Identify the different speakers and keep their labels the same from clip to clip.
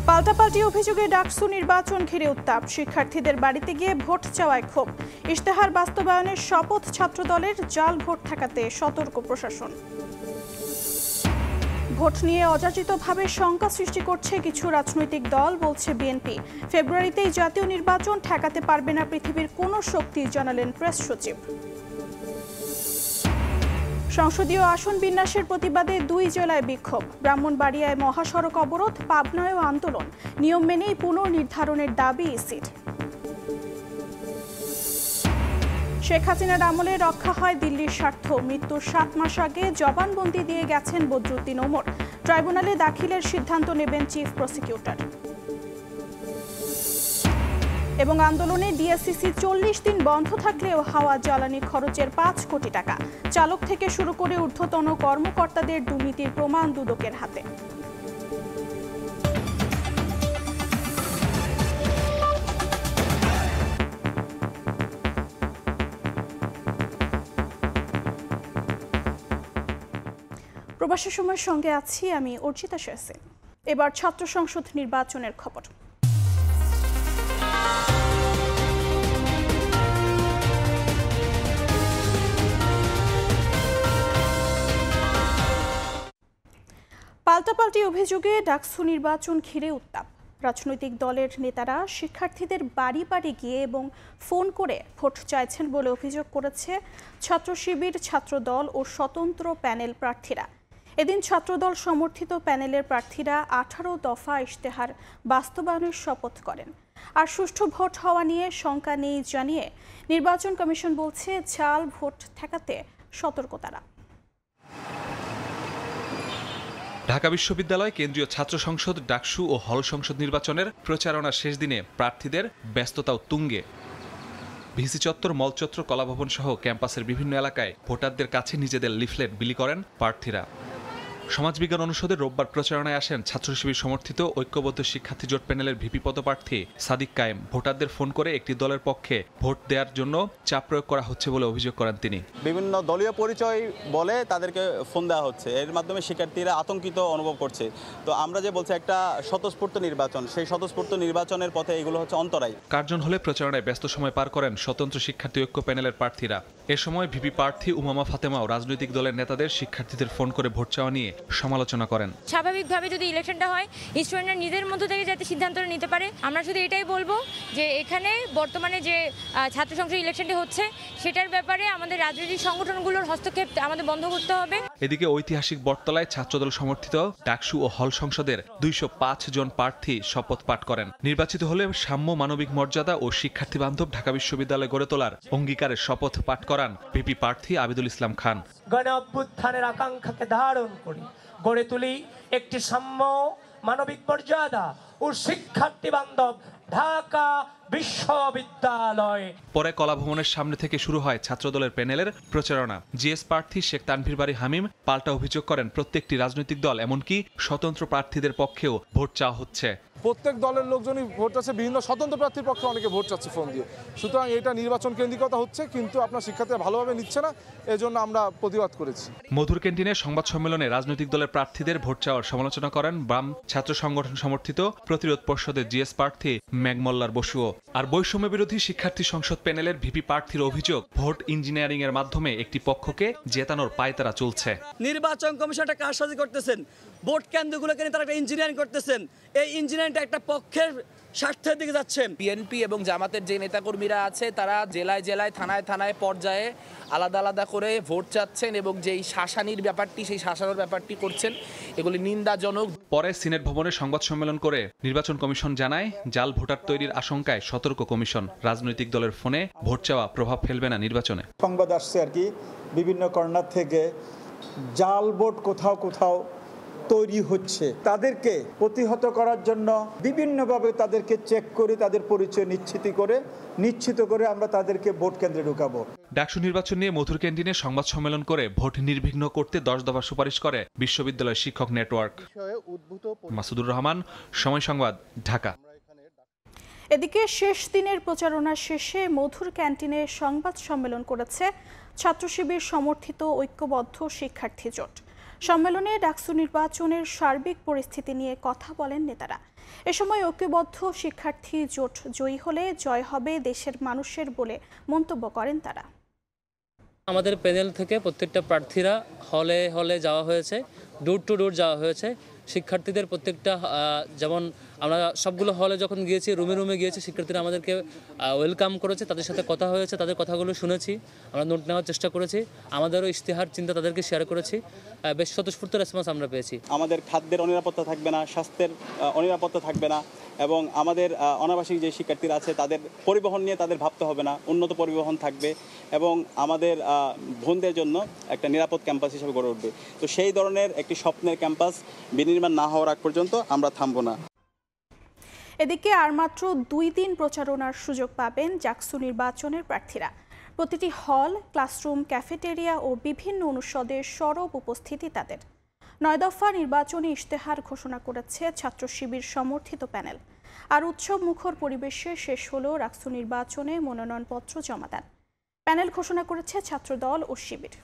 Speaker 1: পাল্টাপাল্টি অভিযোগে ডাকসু নির্বাচন ঘিরে উত্তাপ, শিক্ষার্থীদের বাড়িতে গিয়ে ভোট চাওয়ায় ক্ষোভ। ইশতেহার বাস্তবায়নের শপথ ছাত্রদলের, জাল ভোট ঠেকাতে সতর্ক প্রশাসন। ভোট নিয়ে অযাচিতভাবে শঙ্কা সৃষ্টি করছে কিছু রাজনৈতিক দল, বলছে বিএনপি। ফেব্রুয়ারিতেই জাতীয় নির্বাচন ঠেকাতে পারবে না পৃথিবীর কোনো শক্তি, জানালেন প্রেস সচিব। সংসদীয় আসন বিন্যাসের প্রতিবাদে 2 জেলায় বিক্ষোভ, ব্রাহ্মণবাড়িয়ায় মহাসড়ক অবরোধ, পাবনায়ও আন্দোলন। নিয়ম মেনেই পুনর্নির্ধারণের দাবি ইসির। শেখ হাসিনার আমলে রক্ষা হয় দিল্লির স্বার্থ, মৃত্যুর 7 মাস আগে জবানবন্দি দিয়ে গেছেন বদরুদ্দিন ওমর। ট্রাইব্যুনালে দাখিলের সিদ্ধান্ত নেবেন চিফ প্রসিকিউটর। এবং আন্দোলনে ডিএসসিসি 40 দিন বন্ধ থাকলেও হাওয়া জ্বালানি খরচের 5 কোটি টাকা। চালক থেকে শুরু করে ঊর্ধ্বতন কর্মকর্তাদের দুর্নীতির প্রমাণ দুদকের হাতে। প্রবাসী সময়ের সঙ্গে আছি আমি অর্চিতা শেরসিন। এবার ছাত্র সংসদ নির্বাচনের খবর। পাল্টাপাল্টি অভিযোগে ডাকসু নির্বাচন ঘিরে উত্তাপ। রাজনৈতিক দলের নেতারা শিক্ষার্থীদের বাড়ি বাড়ি গিয়ে এবং ফোন করে ভোট চাইছেন বলে অভিযোগ করেছে ছাত্র শিবির, ছাত্রদল ও স্বতন্ত্র প্যানেল প্রার্থীরা। এদিন ছাত্রদল সমর্থিত প্যানেলের প্রার্থীরা 18 দফা ইশতেহার বাস্তবায়নের শপথ করেন। আর সুষ্ঠু ভোট হওয়া নিয়ে শঙ্কা নেই জানিয়ে নির্বাচন কমিশন বলছে জাল ভোট ঠেকাতে সতর্ক তারা।
Speaker 2: ঢাকা বিশ্ববিদ্যালয় কেন্দ্রীয় ছাত্র সংসদ, ডাকসু ও হল সংসদ নির্বাচনের প্রচারণার শেষ দিনে প্রার্থীদের ব্যস্ততাও তুঙ্গে। ভিসি চত্বর, মল চত্বর, কলাভবন সহ ক্যাম্পাসের বিভিন্ন এলাকায় ভোটারদের কাছে নিজেদের লিফলেট বিলি করেন প্রার্থীরা। সমাজবিজ্ঞান অনুষদের রোববার প্রচারণায় আসেন ছাত্র শিবির সমর্থিত ঐক্যবদ্ধ শিক্ষার্থী জোট প্যানেলের ভিপি পদপ্রার্থী সাদিক কায়েম। ভোটারদের ফোন করে একটি দলের পক্ষে ভোট দেওয়ার জন্য চাপ প্রয়োগ করা হচ্ছে বলে অভিযোগ করেন তিনি।
Speaker 3: বিভিন্ন দলীয় পরিচয় বলে তাদেরকে ফোন দেওয়া হচ্ছে, এর মাধ্যমে শিক্ষার্থীরা আতঙ্কিত অনুভব করছে। তো আমরা যে বলছি একটা স্বতঃস্ফূর্ত নির্বাচন, সেই স্বতঃস্ফূর্ত নির্বাচনের পথে এগুলো হচ্ছে অন্তরায়।
Speaker 2: কার্জন হলে প্রচারণায় ব্যস্ত সময় পার করেন স্বতন্ত্র শিক্ষার্থী ঐক্য প্যানেলের প্রার্থীরা। এ সময় ভিপি প্রার্থী উমামা ফাতেমাও রাজনৈতিক দলের নেতাদের শিক্ষার্থীদের ফোন করে ভোট চাওয়া নিয়ে সমালোচনা করেন।
Speaker 4: স্বাভাবিকভাবে যদি ইলেকশনটা হয়, স্টুডেন্টরা নিজের মধ্য থেকে যাতে সিদ্ধান্ত নিতে পারে। আমরা শুধু এটাই বলবো যে এখানে বর্তমানে যে ছাত্র সংসদ ইলেকশনটি হচ্ছে সেটার ব্যাপারে আমাদের রাজনৈতিক সংগঠনগুলোর হস্তক্ষেপ আমাদের বন্ধ করতে হবে।
Speaker 2: এদিকে ঐতিহাসিক বটতলায় ছাত্রদল সমর্থিত ডাকসু ও হল সংসদের 205 জন প্রার্থী শপথ পাঠ করেন। নির্বাচিত হলে সাম্য, মানবিক মর্যাদা ও শিক্ষার্থী বান্ধব ঢাকা বিশ্ববিদ্যালয় গড়ে তোলার অঙ্গীকারের শপথ পাঠ করান ভিপি প্রার্থী আবিদুল ইসলাম খান।
Speaker 5: গণ অভ্যুত্থানের আকাঙ্ক্ষাকে ধারণ করি গড়ে তুলি একটি সাম্য, মানবিক মর্যাদা ও শিক্ষার্থী বান্ধব ঢাকা বিশ্ববিদ্যালয়।
Speaker 2: পরে কলাভবনের সামনে থেকে শুরু হয় ছাত্রদলের প্যানেলের প্রচারণা। জিএস প্রার্থী শেখ তানভীর বাড়ি হামিম পাল্টা অভিযোগ করেন প্রত্যেকটি রাজনৈতিক দল, এমনকি স্বতন্ত্র প্রার্থীদের পক্ষেও ভোট চাওয়া হচ্ছে।
Speaker 6: প্রত্যেক দলের লোকজনই ভোট চাচ্ছে, বিভিন্ন স্বতন্ত্র প্রার্থীর পক্ষে অনেকে ভোট চাচ্ছে ফোন দিয়ে। সুতরাং এটা নির্বাচন কেন্দ্রিকতা হচ্ছে, কিন্তু আপনার শিক্ষার্থীরা ভালোভাবে নিচ্ছে না, এজন্য আমরা প্রতিবাদ করেছি।
Speaker 2: মধুর ক্যান্টিনে সংবাদ সম্মেলনে রাজনৈতিক দলের প্রার্থীদের ভোট চাওয়ার সমালোচনা করেন বাম ছাত্র সংগঠন সমর্থিত প্রতিরোধ পর্ষদের জিএস প্রার্থী মেঘমল্লার বসুও। আর বৈষম্য বিরোধী শিক্ষার্থী সংসদ প্যানেলের ভিপি প্রার্থীর অভিযোগ, ভোট ইঞ্জিনিয়ারিং এর মাধ্যমে একটি পক্ষকে জেতানোর পায়তারা চলছে।
Speaker 7: নির্বাচন কমিশনটা কারসাজি করতেছেন, ভোট কেন্দ্রগুলোকে নিয়ে তারা একটা ইঞ্জিনিয়ারিং করতেছেন। এই ইঞ্জিনিয়ারিংটা একটা পক্ষের স্বার্থের দিকে যাচ্ছে।
Speaker 8: বিএনপি এবং জামাতের যে নেতাকর্মীরা আছে তারা জেলায় জেলায়, থানায় থানায়, পর্যায়ে আলাদা আলাদা করে ভোট চাচ্ছেন এবং যেই শাসানির ব্যাপারটি, সেই শাসানোর ব্যাপারটি করছেন, এগুলি নিন্দাজনক।
Speaker 2: পরে সিনেট ভবনে সংবাদ সম্মেলন করে নির্বাচন কমিশন জানায়, জাল ভোটার তৈরির আশঙ্কায় সতর্ক কমিশন। রাজনৈতিক দলের ফোনে ভোট চাওয়া প্রভাব ফেলবে না নির্বাচনে।
Speaker 9: সংবাদ আসছে আর কি বিভিন্ন কর্নার থেকে, জাল ভোট কোথাও কোথাও তৈরি হচ্ছে। তাদেরকে প্রতিহত করার জন্য বিভিন্নভাবে তাদেরকে চেক করে, তাদের পরিচয় নিশ্চিত করে আমরা তাদেরকে ভোট কেন্দ্রে ঢুকাবো।
Speaker 2: ডাকসু নির্বাচন নিয়ে মধুর ক্যান্টিনে সংবাদ সম্মেলন করে ভোট নির্বিঘ্ন করতে 10 দফা সুপারিশ করে বিশ্ববিদ্যালয় শিক্ষক নেটওয়ার্ক। মাসুদুর রহমান, সময় সংবাদ, ঢাকা।
Speaker 1: এদিকে শেষ দিনের প্রচারণা শেষে মধুর ক্যান্টিনে সংবাদ সম্মেলন করেছে ছাত্র শিবির সমর্থিত ঐক্যবদ্ধ শিক্ষার্থী জোট। সম্মেলনে ডাকসু নির্বাচনের সার্বিক পরিস্থিতি নিয়ে কথা বলেন নেতারা। এ সময় ঐক্যবদ্ধ শিক্ষার্থী জোট জয়ী হলে জয় হবে দেশের মানুষের বলে মন্তব্য করেন তারা।
Speaker 10: আমাদের প্যানেল থেকে প্রত্যেকটা প্রার্থীরা হলে হলে যাওয়া হয়েছে, ডোর টু ডোর যাওয়া হয়েছে। শিক্ষার্থীদের প্রত্যেকটা যেমন আমরা সবগুলো হলে যখন গিয়েছি, রুমে রুমে গিয়েছি, শিক্ষার্থীরা আমাদেরকে ওয়েলকাম করেছে, তাদের সাথে কথা হয়েছে, তাদের কথাগুলো শুনেছি, আমরা নোট নেওয়ার চেষ্টা করেছি, আমাদেরও ইশতেহার চিন্তা তাদেরকে শেয়ার করেছি। বেশ স্বতঃস্ফূর্ত রেসপন্স আমরা পেয়েছি।
Speaker 3: আমাদের খাদ্যের অনিরাপত্তা থাকবে না, স্বাস্থ্যের অনিরাপত্তা থাকবে না, এবং আমাদের অনাবাসিক যে শিক্ষার্থীরা আছে তাদের পরিবহন নিয়ে তাদের ভাবতে হবে না, উন্নত পরিবহন থাকবে এবং আমাদের বোনদের জন্য একটা নিরাপদ ক্যাম্পাস হিসেবে গড়ে উঠবে। তো সেই ধরনের একটি স্বপ্নের ক্যাম্পাস বিনির্মাণ না হওয়ার আগ পর্যন্ত আমরা থামব না।
Speaker 1: এদিকে আর মাত্র 2 দিন প্রচারণার সুযোগ পাবেন ডাকসু নির্বাচনের প্রার্থীরা। প্রতিটি হল, ক্লাসরুম, ক্যাফেটেরিয়া ও বিভিন্ন অনুষদে সরব উপস্থিতি তাদের। 9 দফা নির্বাচনী ইশতেহার ঘোষণা করেছে ছাত্র শিবির সমর্থিত প্যানেল। আর উৎসব মুখর পরিবেশে শেষ হলো ডাকসু নির্বাচনে মনোনয়নপত্র জমাদান। প্যানেল ঘোষণা করেছে ছাত্রদল ও শিবির।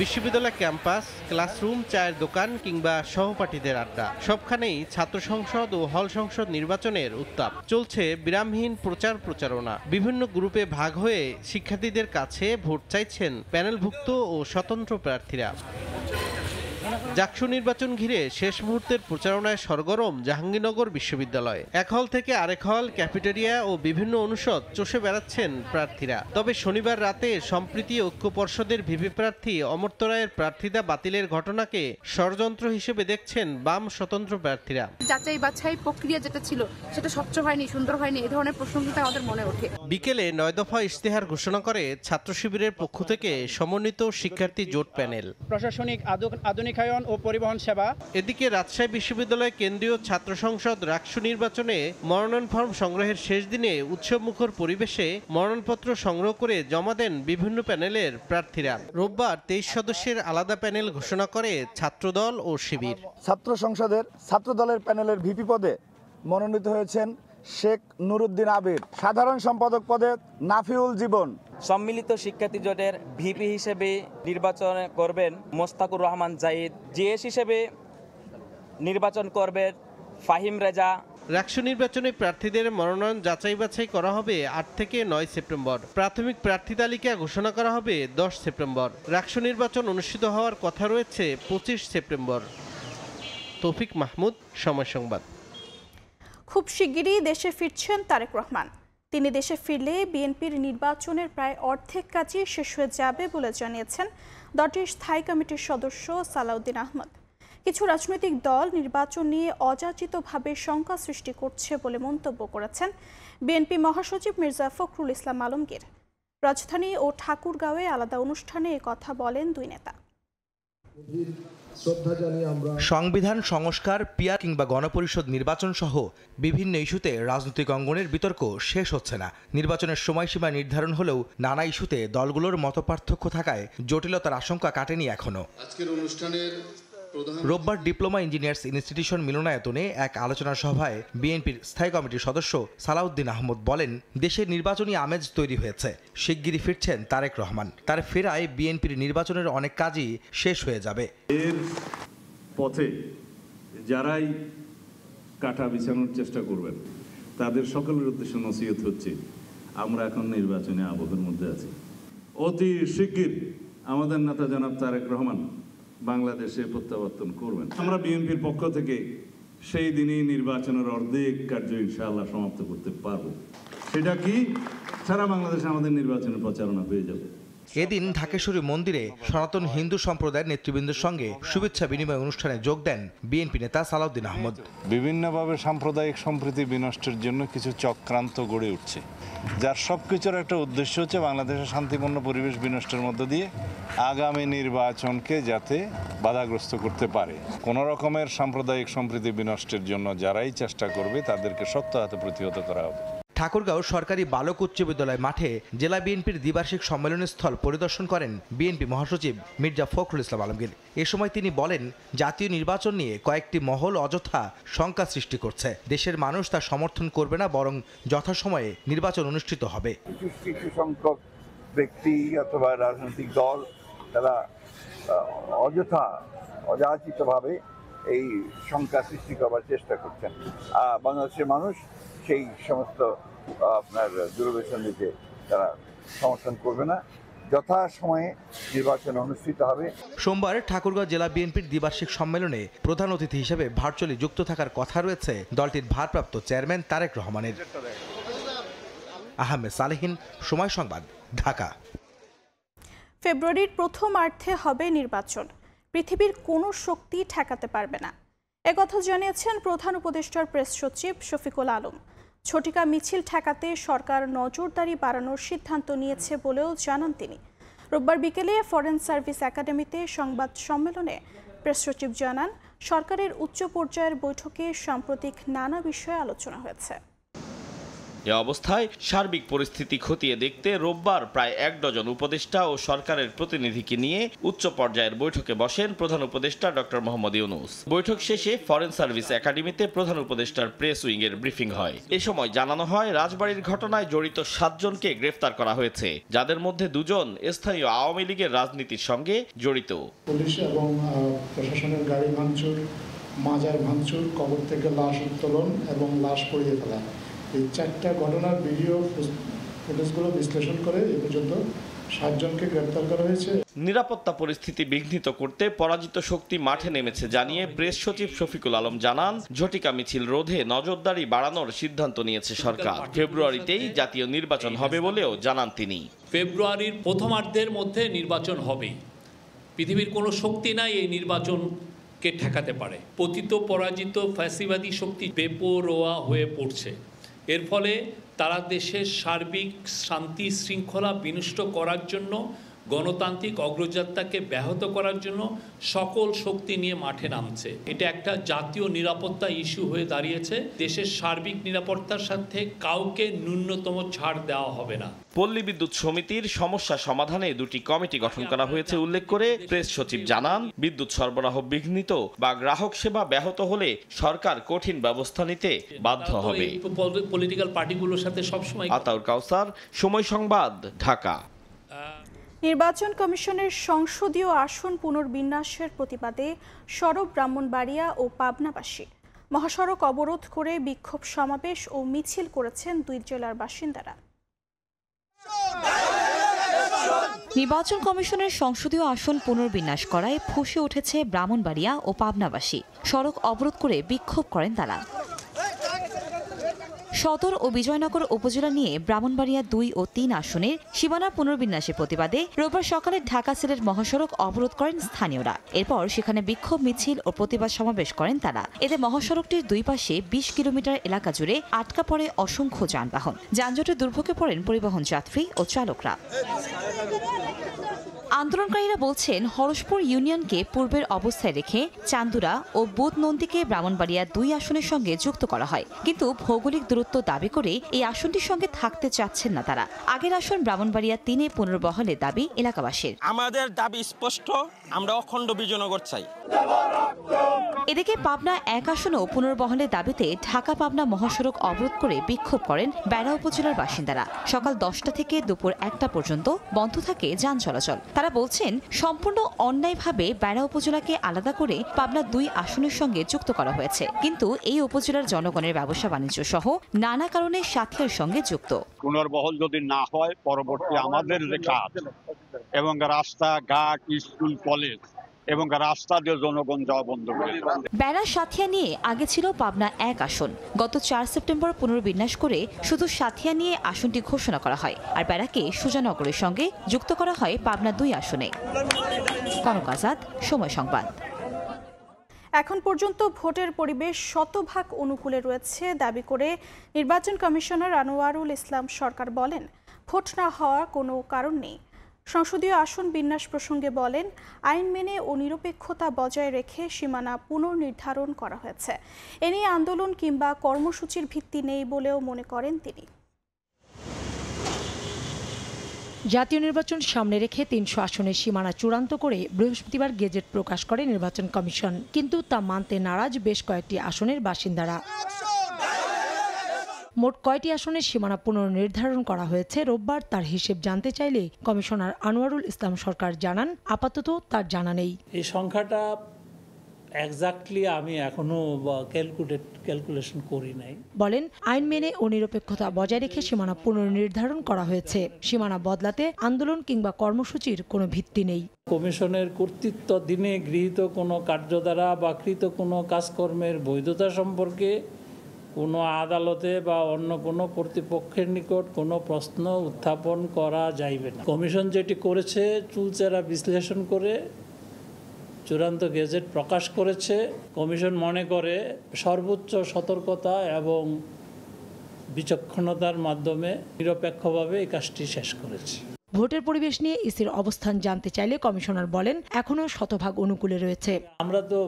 Speaker 11: বিশ্ববিদ্যালয় ক্যাম্পাস, ক্লাসরুম, চায়ের দোকান কিংবা সহপাঠীদের আড্ডা, সবখানেই ছাত্র সংসদ ও হল সংসদ নির্বাচনের উত্তাপ। চলছে বিরামহীন প্রচারণা। বিভিন্ন গ্রুপে ভাগ হয়ে শিক্ষার্থীদের কাছে ভোট চাইছেন প্যানেলভুক্ত ও স্বতন্ত্র প্রার্থীরা। ডাকসু নির্বাচন ঘিরে শেষ মুহূর্তের প্রচারণায় সরগরম জাহাঙ্গীরনগর বিশ্ববিদ্যালয়। এক হল থেকে আরেক হল, ক্যাফেটেরিয়া ও বিভিন্ন অনুষদ চষে বেড়াচ্ছেন প্রার্থীরা। তবে শনিবার রাতে সম্প্রীতি ঐক্য পর্ষদের ভিপি প্রার্থী অমর্ত্য রায়ের প্রার্থিতা বাতিলের ঘটনাকে ষড়যন্ত্র হিসেবে দেখছেন বাম স্বতন্ত্র প্রার্থীরা।
Speaker 12: যাচাই বাছাই প্রক্রিয়া যেটা ছিল সেটা স্বচ্ছ হয়নি, সুন্দর হয়নি, এই ধরনের প্রশ্ন কিন্তু আমাদের মনে ওঠে।
Speaker 11: বিকেলে 9 দফা ইশতেহার ঘোষণা করে ছাত্র শিবিরের পক্ষ থেকে সমন্বিত শিক্ষার্থী জোট প্যানেল।
Speaker 13: প্রশাসনিক আধুনিকায়ন ও পরিবহন সেবা।
Speaker 11: এদিকে রাজশাহী বিশ্ববিদ্যালয় কেন্দ্রীয় ছাত্র সংসদ ডাকসু নির্বাচনে মনোনয়ন ফর্ম সংগ্রহের শেষ দিনে উৎসবমুখর পরিবেশে মনোনয়নপত্র সংগ্রহ করে জমা দেন বিভিন্ন প্যানেলের প্রার্থীরা। রোববার 23 সদস্যের আলাদা প্যানেল ঘোষণা করে ছাত্রদল ও শিবির।
Speaker 14: ছাত্র সংসদের ছাত্রদলের প্যানেলের ভিপি পদে মনোনীত হয়েছেন শেখ নুরুদ্দিন আবির, সাধারণ সম্পাদক পদে নাফিউল জীবন।
Speaker 15: সম্মিলিত শিক্ষার্থী জোটের ভিপি হিসেবে নির্বাচন করবেন মোস্তাকুর রহমান জাহিদ, জিএস হিসেবে নির্বাচন করবেন ফাহিম রেজা।
Speaker 11: ডাকসু নির্বাচনে প্রার্থীদের মনোনয়ন যাচাই বাছাই করা হবে 8 থেকে 9 সেপ্টেম্বর। প্রাথমিক প্রার্থী তালিকা ঘোষণা করা হবে 10 সেপ্টেম্বর। ডাকসু নির্বাচন অনুষ্ঠিত হওয়ার কথা রয়েছে 25 সেপ্টেম্বর। তৌফিক মাহমুদ, সময় সংবাদ।
Speaker 1: খুব শিগগিরই দেশে ফিরছেন তারেক রহমান। তিনি দেশে ফিরলে বিএনপির নির্বাচনের প্রায় অর্ধেক কাজই শেষ হয়ে যাবে বলে জানিয়েছেন দলটির স্থায়ী কমিটির সদস্য সালাউদ্দিন আহমদ। কিছু রাজনৈতিক দল নির্বাচন নিয়ে অযাচিতভাবে শঙ্কা সৃষ্টি করছে বলে মন্তব্য করেছেন বিএনপি মহাসচিব মির্জা ফখরুল ইসলাম আলমগীর। রাজধানী ও ঠাকুরগাঁওয়ে আলাদা অনুষ্ঠানে কথা বলেন দুই নেতা।
Speaker 16: সংবিধান সংস্কার, পিয়ার কিংবা গণপরিষদ নির্বাচন সহ বিভিন্ন ইস্যুতে রাজনৈতিক অঙ্গনের বিতর্ক শেষ হচ্ছে না। নির্বাচনের সময়সীমা নির্ধারণ হলেও নানা ইস্যুতে দলগুলোর মতপার্থক্য থাকায় জটিলতার আশঙ্কা কাটেনি এখনো।
Speaker 17: আজকের অনুষ্ঠানের
Speaker 16: রোববার ডিপ্লোমা ইঞ্জিনিয়ার্স ইনস্টিটিউশন মিলনায়তনে এক আলোচনা সভায় বিএনপির স্থায়ী কমিটির সদস্য সালাউদ্দিন আহমদ বলেন, দেশের নির্বাচনী আমেজ তৈরি হয়েছে, শিগগিরই ফিরছেন তারেক রহমান। তার ফেরায় বিএনপির নির্বাচনের অনেক কাজই শেষ হয়ে যাবে।
Speaker 17: এর পথে যারাই কাটা বিছানোর চেষ্টা করবেন তাদের সকলের উদ্দেশ্যে নসিহত হচ্ছে, আমরা এখন নির্বাচনী আবহের মধ্যে আছি। অতি শিগগির আমাদের নেতা জনাব তারেক রহমান বাংলাদেশে প্রত্যাবর্তন করবেন। আমরা বিএনপির পক্ষ থেকে সেই দিনই নির্বাচনের অর্ধেক কার্য ইনশাআল্লাহ সমাপ্ত করতে পারব। সেটা কি, সারা বাংলাদেশে আমাদের নির্বাচনের প্রচারণা হয়ে যাবে।
Speaker 16: এদিন ঢাকেশ্বরী মন্দিরে সনাতন হিন্দু সম্প্রদায়ের নেতৃবৃন্দের সঙ্গে শুভেচ্ছা বিনিময় অনুষ্ঠানে যোগ দেন বিএনপি নেতা সালাউদ্দিন আহমদ।
Speaker 18: বিভিন্নভাবে সাম্প্রদায়িক সম্প্রীতি বিনষ্টের জন্য কিছু চক্রান্ত গড়ে উঠছে, যার সবকিছুর একটা উদ্দেশ্য হচ্ছে বাংলাদেশের শান্তিপূর্ণ পরিবেশ বিনষ্টের মধ্য দিয়ে আগামী নির্বাচনকে যাতে বাধাগ্রস্ত করতে পারে। কোনো রকমের সাম্প্রদায়িক সম্প্রীতি বিনষ্টের জন্য যারাই চেষ্টা করবে তাদেরকে শক্ত হাতে প্রতিহত করা হবে।
Speaker 16: ঠাকুরগাঁও সরকারি বালক উচ্চ বিদ্যালয় মাঠে জেলা বিএনপির দ্বিবার্ষিক সম্মেলনস্থল পরিদর্শন করেন বিএনপি মহাসচিব মির্জা ফখরুল ইসলাম আলমগীর। এ সময় তিনি বলেন, জাতীয় নির্বাচন নিয়ে কয়েকটি মহল অযথা শঙ্কা সৃষ্টি করছে। দেশের মানুষ তা সমর্থন করবে না, বরং যথাসময়ে নির্বাচন অনুষ্ঠিত হবে।
Speaker 19: কিছু সংখ্যক ব্যক্তি অথবা রাজনৈতিক দল তারা অযথা অযাচিতভাবে এই শঙ্কা সৃষ্টি করবার চেষ্টা করছেন। বাংলাদেশের মানুষ সেই সমস্ত আপনার দূরভিসন্ধিতে তারা সমর্থন করবে না। যথাসময়ে নির্বাচন অনুষ্ঠিত হবে।
Speaker 16: সোমবার ঠাকুরগাঁও জেলা বিএনপির দ্বিবার্ষিক সম্মেলনে প্রধান অতিথি হিসেবে ভার্চুয়ালি যুক্ত থাকার কথা রয়েছে দলটির ভারপ্রাপ্ত চেয়ারম্যান তারেক রহমানের। আহমেদ সালেহিন, সময় সংবাদ, ঢাকা।
Speaker 1: ফেব্রুয়ারির প্রথমার্ধে হবে নির্বাচন, পৃথিবীর কোনো শক্তি ঠেকাতে পারবে না, একথা জানিয়েছেন প্রধান উপদেষ্টার প্রেস সচিব শফিকুল আলম। ঝটিকা মিছিল ঠেকাতে সরকার নজরদারি বাড়ানোর সিদ্ধান্ত নিয়েছে বলেও জানান তিনি। রোববার বিকেলে ফরেন সার্ভিস একাডেমিতে সংবাদ সম্মেলনে প্রেস সচিব জানান, সরকারের উচ্চ পর্যায়ের বৈঠকে সাম্প্রতিক নানা বিষয়ে আলোচনা হয়েছে।
Speaker 20: এ অবস্থায় সার্বিক পরিস্থিতি খতিয়ে দেখতে রোববার প্রায় 1 ডজন উপদেষ্টা ও সরকারের প্রতিনিধিকে নিয়ে উচ্চ পর্যায়ের বৈঠকে বসেন প্রধান উপদেষ্টা ডক্টর মোহাম্মদ ইউনূস। বৈঠক শেষে ফরেন সার্ভিস একাডেমিতে প্রধান উপদেষ্টার প্রেস উইংয়ের ব্রিফিং হয়। এ সময় জানানো হয়, রাজবাড়ির ঘটনায় জড়িত 7 জনকে গ্রেফতার করা হয়েছে, যাদের মধ্যে 2 জন স্থানীয় আওয়ামী লীগের রাজনীতির সঙ্গে জড়িত।
Speaker 21: পুলিশ এবং প্রশাসনের গাড়ি ভাঙচুর, মাজার ভাঙচুর, কবর থেকে লাশ উত্তোলন এবং লাশ পড়িয়ে ফেলা, এই 4টা ঘটনার ভিডিও ফুটেজগুলো বিশ্লেষণ করে এ পর্যন্ত 7 জনকে গ্রেপ্তার করা হয়েছে।
Speaker 20: নিরাপত্তা পরিস্থিতি বিঘ্নিত করতে পরাজিত শক্তি মাঠে নেমেছে জানিয়ে প্রেস সচিব শফিকুল আলম জানান, ঝটিকা মিছিল রোধে নজরদারি বাড়ানোর সিদ্ধান্ত নিয়েছে সরকার। ফেব্রুয়ারিতেই জাতীয় নির্বাচন হবে বলেও জানান তিনি।
Speaker 22: ফেব্রুয়ারির প্রথমার্ধের মধ্যে নির্বাচন হবে, পৃথিবীর কোনো শক্তি নাই এই নির্বাচনকে ঠেকাতে পারে। পতিত পরাজিত ফ্যাসিবাদী শক্তি বেপরোয়া হয়ে পড়ছে। এর ফলে তারা দেশের সার্বিক শান্তি শৃঙ্খলা বিনষ্ট করার জন্য, গণতান্ত্রিক অগ্রযাত্রাকে ব্যাহত করার জন্য সকল শক্তি নিয়ে মাঠে নামছে। এটা একটা জাতীয় নিরাপত্তা ইস্যু হয়ে দাঁড়িয়েছে। দেশের সার্বিক নিরাপত্তার সাথে কাউকে ন্যূনতম ছাড় দেওয়া হবে না।
Speaker 20: পল্লী বিদ্যুৎ সমিতির সমস্যা সমাধানে 2টি কমিটি গঠন করা হয়েছে উল্লেখ করে প্রেস সচিব জানান, বিদ্যুৎ সরবরাহ বিঘ্নিত বা গ্রাহক সেবা ব্যাহত হলে সরকার কঠিন ব্যবস্থা নিতে বাধ্য হবে।
Speaker 22: পলিটিক্যাল পার্টিগুলোর সাথে সবসময়।
Speaker 20: আতাউর কাউসার, সময় সংবাদ, ঢাকা।
Speaker 1: নির্বাচন কমিশনের সংসদীয় আসন পুনর্বিন্যাসের প্রতিবাদে সরব ব্রাহ্মণবাড়িয়া ও পাবনাবাসী মহাসড়ক অবরোধ করে বিক্ষোভ সমাবেশ ও মিছিল করেছেন 2 জেলার বাসিন্দারা।
Speaker 23: নির্বাচন কমিশনের সংসদীয় আসন পুনর্বিন্যাস করায় ফুঁসে উঠেছে ব্রাহ্মণবাড়িয়া ও পাবনাবাসী। সড়ক অবরোধ করে বিক্ষোভ করেন তারা। সদর ও বিজয়নগর উপজেলা নিয়ে ব্রাহ্মণবাড়িয়া 2 ও 3 আসনের সীমানা পুনর্বিন্যাসের প্রতিবাদে রোববার সকালে ঢাকা সিলেট মহাসড়ক অবরোধ করেন স্থানীয়রা। এরপর সেখানে বিক্ষোভ মিছিল ও প্রতিবাদ সমাবেশ করেন তারা। এতে মহাসড়কটির 2 পাশে 20 কিলোমিটার এলাকা জুড়ে আটকা পড়ে অসংখ্য যানবাহন। যানজটে দুর্ভোগে পড়েন পরিবহন যাত্রী ও চালকরা। আন্দোলনকারীরা বলছেন, হরসপুর ইউনিয়নকে পূর্বের অবস্থায় রেখে চান্দুরা ও বুধনন্দীকে ব্রাহ্মণবাড়িয়া 2 আসনের সঙ্গে যুক্ত করা হয়, কিন্তু ভৌগোলিক দূরত্ব দাবি করে এই আসনটির সঙ্গে থাকতে চাচ্ছেন না তারা। আগের আসন ব্রাহ্মণবাড়িয়া 3-এ পুনর্বহালের দাবি এলাকাবাসীর।
Speaker 24: আমাদের দাবি স্পষ্ট, আমরা অখণ্ড বিজয়নগর চাই।
Speaker 23: এদিকে পাবনা 1 আসনেও পুনর্বহালের দাবিতে ঢাকা পাবনা মহাসড়ক অবরোধ করে বিক্ষোভ করেন বেড়া উপজেলার বাসিন্দারা। সকাল 10টা থেকে দুপুর 1টা পর্যন্ত বন্ধ থাকে যান চলাচল। তারা বলছেন, সম্পূর্ণ অন্যায়ভাবে বেড়া উপজেলাকে আলাদা করে পাবনা 2 আসনের সঙ্গে যুক্ত করা হয়েছে, কিন্তু এই উপজেলার জনগণের ব্যবসা বাণিজ্য সহ নানা কারণে সাথিয়ার সঙ্গে যুক্ত।
Speaker 25: পুনর্বহল যদি না হয়, পরবর্তী আমাদের যে কাজ এবং রাস্তাঘাট, স্কুল, কলেজ এবং রাস্তা দিয়ে জনগণ যাওয়া বন্ধ করে দেবে।
Speaker 23: বেড়া সাথিয়া নিয়ে আগে ছিল পাবনা 1 আসন। গত 4 সেপ্টেম্বর পুনর্বিন্যাস করে শুধু সাথিয়া নিয়ে আসনটি ঘোষণা করা হয়, আর বেড়াকে সুজানগরের সঙ্গে যুক্ত করা হয় পাবনা 2 আসনে। কনক আজাদ, সময় সংবাদ।
Speaker 1: এখন পর্যন্ত ভোটের পরিবেশ শতভাগ অনুকূলে রয়েছে দাবি করে নির্বাচন কমিশনার আনোয়ারুল ইসলাম সরকার বলেন, ভোট না হওয়ার কোনো কারণ নেই। সংসদীয় আসন বিন্যাস প্রসঙ্গে বলেন, আইন মেনে ও নিরপেক্ষতা বজায় রেখে সীমানা পুনর্নির্ধারণ করা হয়েছে। এ নিয়ে আন্দোলন কিংবা কর্মসূচির ভিত্তি নেই বলেও মনে করেন তিনি।
Speaker 26: জাতীয় নির্বাচন সামনে রেখে 300 আসনের সীমানা চূড়ান্ত করে বৃহস্পতিবার গেজেট প্রকাশ করে নির্বাচন কমিশন, কিন্তু তা মানতে নারাজ বেশ কয়েকটি আসনের বাসিন্দারা। মোট কয়টি আসনের সীমানা পুনর্নির্ধারণ করা হয়েছে রোববার তার হিসেব জানতে চাইলে কমিশনার আনোয়ারুল ইসলাম সরকার জানান, আপাতত তার জানা নেই।
Speaker 4: এই সংখ্যাটা এক্স্যাক্টলি আমি এখনো ক্যালকুলেশন করি নাই।
Speaker 26: বলেন, আইন মেনে ও নিরপেক্ষতা বজায় রেখে সীমানা পুনর্নির্ধারণ করা হয়েছে। সীমানা বদলাতে আন্দোলন কিংবা কর্মসূচির কোনো ভিত্তি নেই।
Speaker 4: কমিশনের কর্তৃত্ব দিনে গৃহীত কোনো কার্যধারা বা কৃত কোনো কাজকর্মের বৈধতা সম্পর্কে কোনো আদালতে বা অন্য কোনো কর্তৃপক্ষের নিকট কোনো প্রশ্ন উত্থাপন করা যাইবে না। কমিশন যেটি করেছে চুলচেরা বিশ্লেষণ করে চূড়ান্ত গেজেট প্রকাশ করেছে। কমিশন মনে করে সর্বোচ্চ সতর্কতা এবং বিচক্ষণতার মাধ্যমে নিরপেক্ষভাবে এই কাজটি শেষ করেছে।
Speaker 26: ভোটের পরিবেশ নিয়ে ইসির অবস্থান জানতে চাইলে কমিশনার বলেন, এখনো শতভাগ অনুকূলে রয়েছে।
Speaker 4: আমরা তো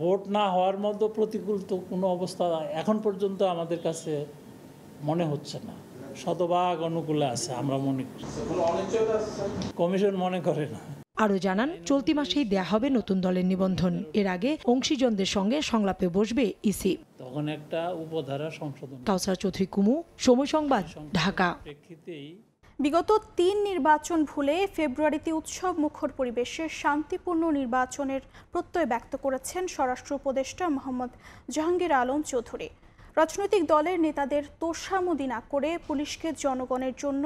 Speaker 4: ভোট না হওয়ার মতো প্রতিকূল তো কোনো অবস্থা এখন পর্যন্ত আমাদের কাছে মনে হচ্ছে না। শতভাগ অনুকূলে আছে আমরা মনে করি, কমিশন মনে করে না।
Speaker 26: আরও জানান, চলতি মাসেই দেয়া হবে নতুন দলের নিবন্ধন। এর আগে অংশীজনদের সঙ্গে সংলাপে বসবে ইসি।
Speaker 4: তখন একটা উপধারা সংশোধন।
Speaker 26: কাউসার চৌধুরী কুমু, সময় সংবাদ, ঢাকা।
Speaker 1: বিগত 3 নির্বাচন ভুলে ফেব্রুয়ারিতে উৎসব মুখর পরিবেশে শান্তিপূর্ণ নির্বাচনের প্রত্যয় ব্যক্ত করেছেন স্বরাষ্ট্র উপদেষ্টা মোহাম্মদ জাহাঙ্গীর আলম চৌধুরী। রাজনৈতিক দলের নেতাদের তোষামোদি না করে পুলিশকে জনগণের জন্য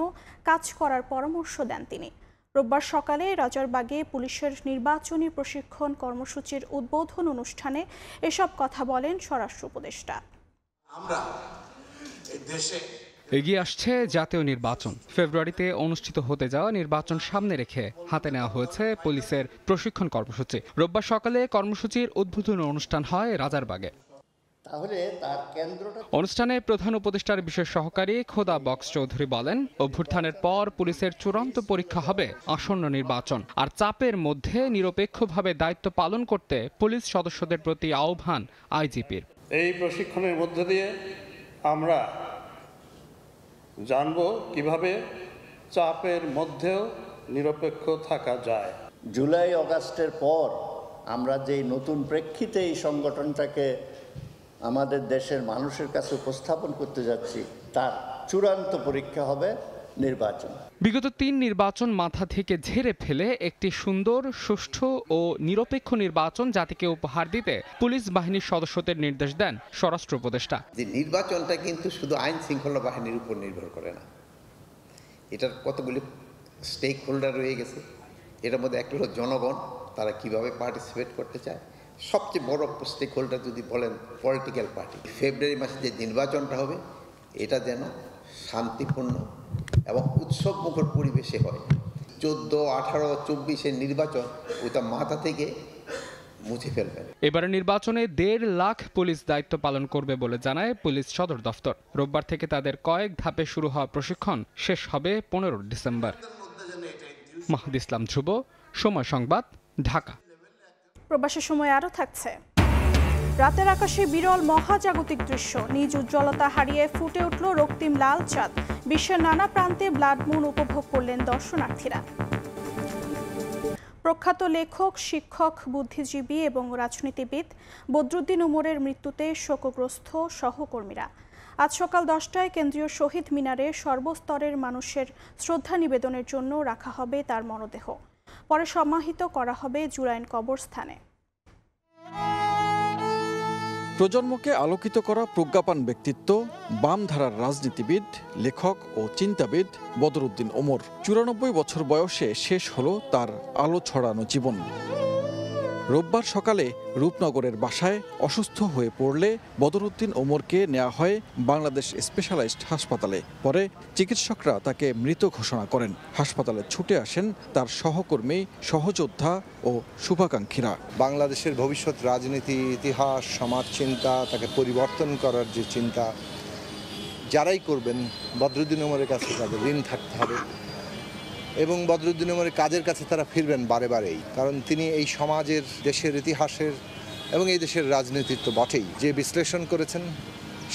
Speaker 1: কাজ করার পরামর্শ দেন তিনি। রোববার সকালে রাজারবাগে পুলিশের নির্বাচনী প্রশিক্ষণ কর্মসূচির উদ্বোধন অনুষ্ঠানে এসব কথা বলেন স্বরাষ্ট্র উপদেষ্টা।
Speaker 5: আমরা দেশে
Speaker 6: এগিয়ে আসছে জাতীয় নির্বাচন। ফেব্রুয়ারিতে অনুষ্ঠিত হতে যাওয়া নির্বাচন সামনে রেখে হাতে নেওয়া হয়েছে পুলিশের প্রশিক্ষণ কর্মসূচি। রোববার সকালে কর্মসূচির উদ্বোধন অনুষ্ঠান হয় রাজারবাগে। অনুষ্ঠানে প্রধান উপদেষ্টার বিশেষ সহকারী খোদা বক্স চৌধুরী বলেন, অভ্যুত্থানের পর পুলিশের চূড়ান্ত পরীক্ষা হবে আসন্ন নির্বাচন। আর চাপের মধ্যে নিরপেক্ষভাবে দায়িত্ব পালন করতে পুলিশ সদস্যদের প্রতি আহ্বান আইজিপির।
Speaker 5: এই প্রশিক্ষণের মধ্য দিয়ে আমরা জানব কিভাবে চাপের মধ্যেও নিরপেক্ষ থাকা যায়।
Speaker 7: জুলাই আগস্টের পর আমরা যে নতুন প্রেক্ষিতে এই সংগঠনটাকে আমাদের দেশের মানুষের কাছে উপস্থাপন করতে যাচ্ছি, তার চূড়ান্ত পরীক্ষা হবে নির্বাচন।
Speaker 6: বিগত 3 নির্বাচন মাথা থেকে ঝেড়ে ফেলে একটি সুন্দর, সুষ্ঠু ও নিরপেক্ষ নির্বাচন জাতিকে উপহার দিতে পুলিশ বাহিনীর সদস্যদের নির্দেশ দেন স্বরাষ্ট্র উপদেষ্টা।
Speaker 8: যে নির্বাচনটা কিন্তু শুধু আইন শৃঙ্খলা বাহিনীর উপর নির্ভর করে না, এটার কতগুলি স্টেক হোল্ডার রয়ে গেছে। এটার মধ্যে একটা হলো জনগণ, তারা কিভাবে পার্টিসিপেট করতে চায়। সবচেয়ে বড় স্টেক হোল্ডার যদি বলেন পলিটিক্যাল পার্টি। ফেব্রুয়ারি মাসে যে নির্বাচনটা হবে এটা যেন শান্তিপূর্ণ এবং উৎসব মুখর পরিবেশে হয়। 14, 18, 24 নির্বাচন ওটা মাথা থেকে মুছে ফেলবেন।
Speaker 6: এবারে নির্বাচনে 1.5 লাখ পুলিশ দায়িত্ব পালন করবে বলে জানায় পুলিশ সদর দফতর। রোববার থেকে তাদের কয়েক ধাপে শুরু হওয়া প্রশিক্ষণ শেষ হবে 15 ডিসেম্বর। মাহদি ইসলাম ধ্রুব, সময় সংবাদ, ঢাকা।
Speaker 1: প্রবাসের সময় আরও থাকছে। রাতের আকাশে বিরল মহাজাগতিক দৃশ্য, নিজ উজ্জ্বলতা হারিয়ে ফুটে উঠল রক্তিম লাল চাঁদ। বিশ্বের নানা প্রান্তে ব্লাড মুন উপভোগ করলেন দর্শনার্থীরা। প্রখ্যাত লেখক, শিক্ষক, বুদ্ধিজীবী এবং রাজনীতিবিদ বদরুদ্দিন উমরের মৃত্যুতে শোকগ্রস্ত সহকর্মীরা। আজ সকাল 10টায় কেন্দ্রীয় শহীদ মিনারে সর্বস্তরের মানুষের শ্রদ্ধা নিবেদনের জন্য রাখা হবে তার মরদেহ। পরে সমাহিত করা হবে জুরাইন কবরস্থানে।
Speaker 9: প্রজন্মকে আলোকিত করা প্রজ্ঞাপান ব্যক্তিত্ব, বাম ধারার রাজনীতিবিদ, লেখক ও চিন্তাবিদ বদরুদ্দিন ওমর। 94 বছর বয়সে শেষ হলো তার আলো ছড়ানো জীবন। রোববার সকালে রূপনগরের বাসায় অসুস্থ হয়ে পড়লে বদরুদ্দিন ওমরকে নেওয়া হয় বাংলাদেশ স্পেশালাইজড হাসপাতালে। পরে চিকিৎসকরা তাকে মৃত ঘোষণা করেন। হাসপাতালে ছুটে আসেন তার সহকর্মী, সহযোদ্ধা ও শুভাকাঙ্ক্ষীরা।
Speaker 27: বাংলাদেশের ভবিষ্যৎ রাজনীতি, ইতিহাস, সমাজ চিন্তা, তাকে পরিবর্তন করার যে চিন্তা যারাই করবেন, বদরুদ্দিন ওমরের কাছে তাদের ঋণ থাকতে হবে এবং বদরুদ্দিন ওমরের কাজের কাছে তারা ফিরবেন বারে বারেই। কারণ তিনি এই সমাজের, দেশের ইতিহাসের এবং এই দেশের রাজনীতির তো বটেই যে বিশ্লেষণ করেছেন,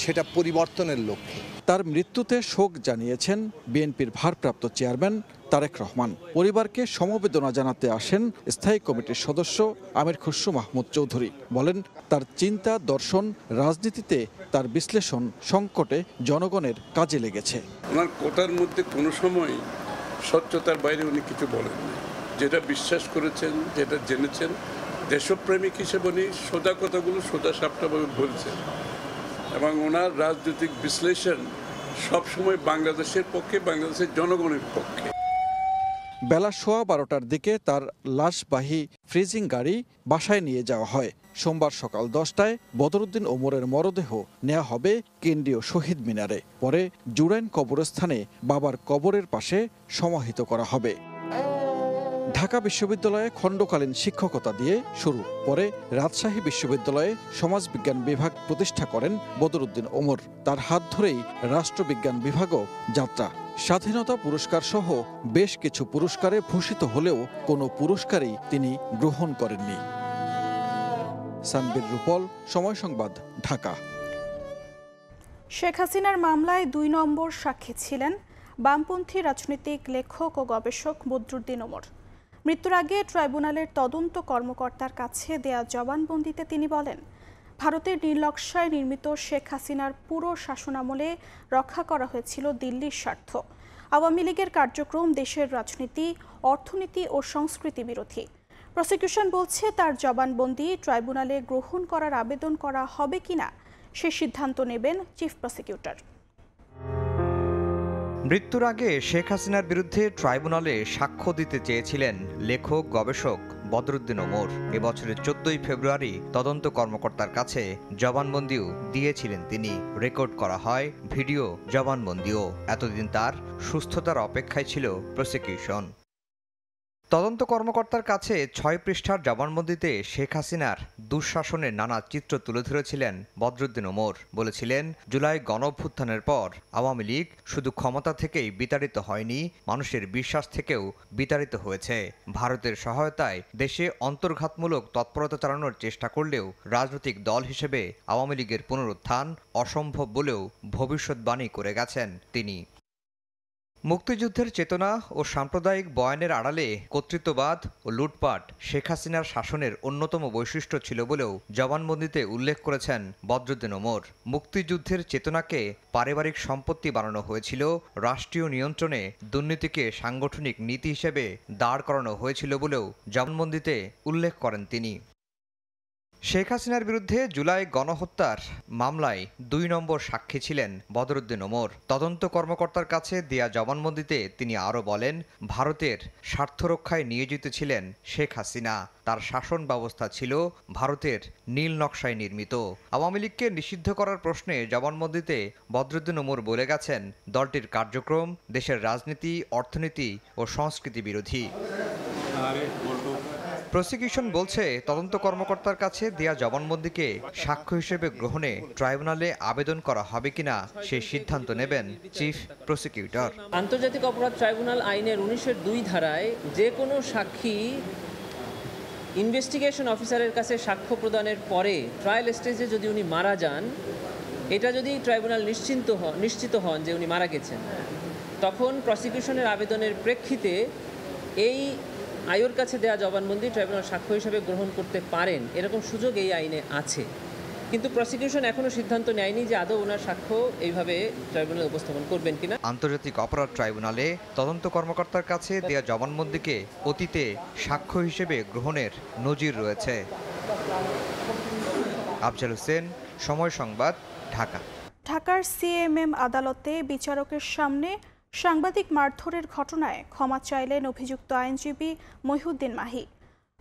Speaker 27: সেটা পরিবর্তনের লক্ষ্যে।
Speaker 9: তার মৃত্যুতে শোক জানিয়েছেন বিএনপির ভারপ্রাপ্ত চেয়ারম্যান তারেক রহমান। পরিবারকে সমবেদনা জানাতে আসেন স্থায়ী কমিটির সদস্য আমির খসরু মাহমুদ চৌধুরী। বলেন, তার চিন্তা, দর্শন, রাজনীতিতে তার বিশ্লেষণ সংকটে জনগণের কাজে লেগেছে।
Speaker 2: ওনার কথার মধ্যে কোনো সময় স্বচ্ছতার বাইরে উনি কিছু বলেন না। যেটা বিশ্বাস করেছেন, যেটা জেনেছেন, দেশপ্রেমিক হিসেবে উনি সোজা কথাগুলো সোজা সাপটাভাবে বলছেন এবং ওনার রাজনৈতিক বিশ্লেষণ সবসময় বাংলাদেশের পক্ষে, বাংলাদেশের জনগণের পক্ষে।
Speaker 9: বেলা 12:15টার দিকে তার লাশবাহী ফ্রিজিং গাড়ি বাসায় নিয়ে যাওয়া হয়। সোমবার সকাল 10টায় বদরুদ্দিন ওমরের মরদেহ নেওয়া হবে কেন্দ্রীয় শহীদ মিনারে। পরে জুরাইন কবরস্থানে বাবার কবরের পাশে সমাহিত করা হবে। ঢাকা বিশ্ববিদ্যালয়ে খণ্ডকালীন শিক্ষকতা দিয়ে শুরু, পরে রাজশাহী বিশ্ববিদ্যালয়ে সমাজবিজ্ঞান বিভাগ প্রতিষ্ঠা করেন বদরুদ্দিন ওমর। তার হাত ধরেই রাষ্ট্রবিজ্ঞান বিভাগও যাত্রা। স্বাধীনতা পুরস্কার সহ বেশ কিছু পুরস্কারে ভূষিত হলেও কোনো পুরস্কারই তিনি গ্রহণ করেননি। সানবীর রূপল, সময় সংবাদ, ঢাকা।
Speaker 1: শেখ হাসিনার মামলায় 2 নম্বর সাক্ষী ছিলেন বামপন্থী রাজনৈতিক লেখক ও গবেষক বদরুদ্দিন ওমর। মৃত্যুর আগে ট্রাইব্যুনালের তদন্ত কর্মকর্তার কাছে দেয়া জবানবন্দিতে তিনি বলেন, ভারতের নীলনকশায় নির্মিত শেখ হাসিনার পুরো শাসনামলে রক্ষা করা হয়েছিল দিল্লির স্বার্থ। আওয়ামী লীগের কার্যক্রম দেশের রাজনীতি, অর্থনীতি ও সংস্কৃতি বিরোধী। প্রসিকিউশন বলছে, তার জবানবন্দি ট্রাইব্যুনালে গ্রহণ করার আবেদন করা হবে কিনা সে সিদ্ধান্ত নেবেন চিফ প্রসিকিউটর।
Speaker 16: মৃত্যুর আগে শেখ হাসিনার বিরুদ্ধে ট্রাইব্যুনালে সাক্ষ্য দিতে চেয়েছিলেন লেখক গবেষক বদরুদ্দিন ওমর। এবছরের 14ই ফেব্রুয়ারি তদন্ত কর্মকর্তার কাছে জবানবন্দিও দিয়েছিলেন তিনি। রেকর্ড করা হয় ভিডিও জবানবন্দিও। এতদিন তার সুস্থতার অপেক্ষায় ছিল প্রসিকিউশন। তদন্ত কর্মকর্তার কাছে 6 পৃষ্ঠার জবানবন্দিতে শেখ হাসিনার দুঃশাসনের নানা চিত্র তুলে ধরেছিলেন বদরুদ্দিন ওমর। বলেছিলেন, জুলাই গণঅভ্যুত্থানের পর আওয়ামী লীগ শুধু ক্ষমতা থেকেই বিতাড়িত হয়নি, মানুষের বিশ্বাস থেকেও বিতাড়িত হয়েছে। ভারতের সহায়তায় দেশে অন্তর্ঘাতমূলক তৎপরতা চালানোর চেষ্টা করলেও রাজনৈতিক দল হিসেবে আওয়ামী লীগের পুনরুত্থান অসম্ভব বলেও ভবিষ্যৎবাণী করে গেছেন তিনি। মুক্তিযুদ্ধের চেতনা ও সাম্প্রদায়িক বয়ানের আড়ালে কর্তৃত্ববাদ ও লুটপাট শেখ হাসিনার শাসনের অন্যতম বৈশিষ্ট্য ছিল বলেও জবানবন্দিতে উল্লেখ করেছেন বদরুদ্দিন ওমর। মুক্তিযুদ্ধের চেতনাকে পারিবারিক সম্পত্তি বানানো হয়েছিল, রাষ্ট্রীয় নিয়ন্ত্রণে দুর্নীতিকে সাংগঠনিক নীতি হিসেবে দাঁড় করানো হয়েছিল বলেও জবানবন্দিতে উল্লেখ করেন তিনি। শেখ হাসিনার বিরুদ্ধে জুলাই গণহত্যার মামলায় 2 নম্বর সাক্ষী ছিলেন বদরুদ্দিন ওমর। তদন্ত কর্মকর্তার কাছে দেয়া জবানবন্দিতে তিনি আরও বলেন, ভারতের স্বার্থ রক্ষায় নিয়োজিত ছিলেন শেখ হাসিনা। তার শাসন ব্যবস্থা ছিল ভারতের নীল নকশায় নির্মিত। আওয়ামী লীগকে নিষিদ্ধ করার প্রশ্নে জবানবন্দিতে বদরুদ্দিন ওমর বলে গেছেন, দলটির কার্যক্রম দেশের রাজনীতি, অর্থনীতি ও সংস্কৃতি বিরোধী। প্রসিকিউশন বলছে, তদন্ত কর্মকর্তার কাছে দেয়া জবানবন্দিকে সাক্ষ্য হিসেবে গ্রহণে ট্রাইব্যুনালে আবেদন করা হবে কিনা সেই সিদ্ধান্ত নেবেন চিফ প্রসিকিউটর।
Speaker 3: আন্তর্জাতিক অপরাধ ট্রাইব্যুনাল আইনের 19-2 ধারায় যে কোনো সাক্ষী ইনভেস্টিগেশন অফিসারের কাছে সাক্ষ্য প্রদানের পরে ট্রায়াল স্টেজে যদি উনি মারা যান, এটা যদি ট্রাইব্যুনাল নিশ্চিত হন যে উনি মারা গেছেন, তখন প্রসিকিউশনের আবেদনের প্রেক্ষিতে এই আয়োর কাছে দেয়া জবানবন্দি ট্রাইব্যুনাল সাক্ষ্য হিসেবে গ্রহণ করতে পারেন, এরকম সুযোগ এই আইনে আছে। কিন্তু প্রসিকিউশন এখনো সিদ্ধান্ত নেয়নি যে আদৌ ওনার সাক্ষ্য এইভাবে ট্রাইব্যুনালে উপস্থাপন করবেন কিনা।
Speaker 16: আন্তর্জাতিক অপরাধ ট্রাইব্যুনালে তদন্ত কর্মকর্তার কাছে দেয়া জবানবন্দিকে অতীতে সাক্ষ্য হিসেবে গ্রহণের নজির রয়েছে। আফজাল হোসেন, সময় সংবাদ, ঢাকা।
Speaker 1: ঢাকার সিএমএম আদালতে বিচারকের সামনে সাংবাদিক মারধরের ঘটনায় ক্ষমা চাইলেন অভিযুক্ত আইনজীবী মহিউদ্দিন মাহি।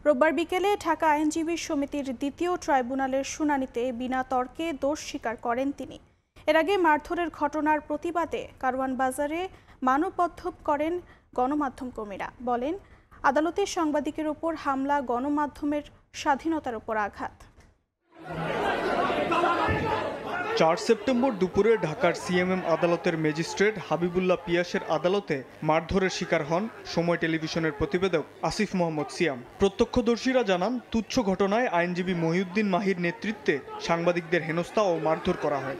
Speaker 1: রোববার বিকেলে ঢাকা আইনজীবী সমিতির 2য় ট্রাইব্যুনালের শুনানিতে বিনা তর্কে দোষ স্বীকার করেন তিনি। এর আগে মারধরের ঘটনার প্রতিবাদে কারওয়ান বাজারে মানববন্ধন করেন গণমাধ্যম কর্মীরা। বলেন, আদালতে সাংবাদিকের ওপর হামলা গণমাধ্যমের স্বাধীনতার ওপর আঘাত।
Speaker 10: 4 সেপ্টেম্বর দুপুরে ঢাকার সিএমএম আদালতের ম্যাজিস্ট্রেট হাবিবুল্লাহ পিয়াসের আদালতে মারধরের শিকার হন সময় টেলিভিশনের প্রতিবেদক আসিফ মোহাম্মদ সিয়াম। প্রত্যক্ষদর্শীরা জানান, তুচ্ছ ঘটনায় আইনজীবী মহিউদ্দিন মাহির নেতৃত্বে সাংবাদিকদের হেনস্থা ও মারধর করা হয়।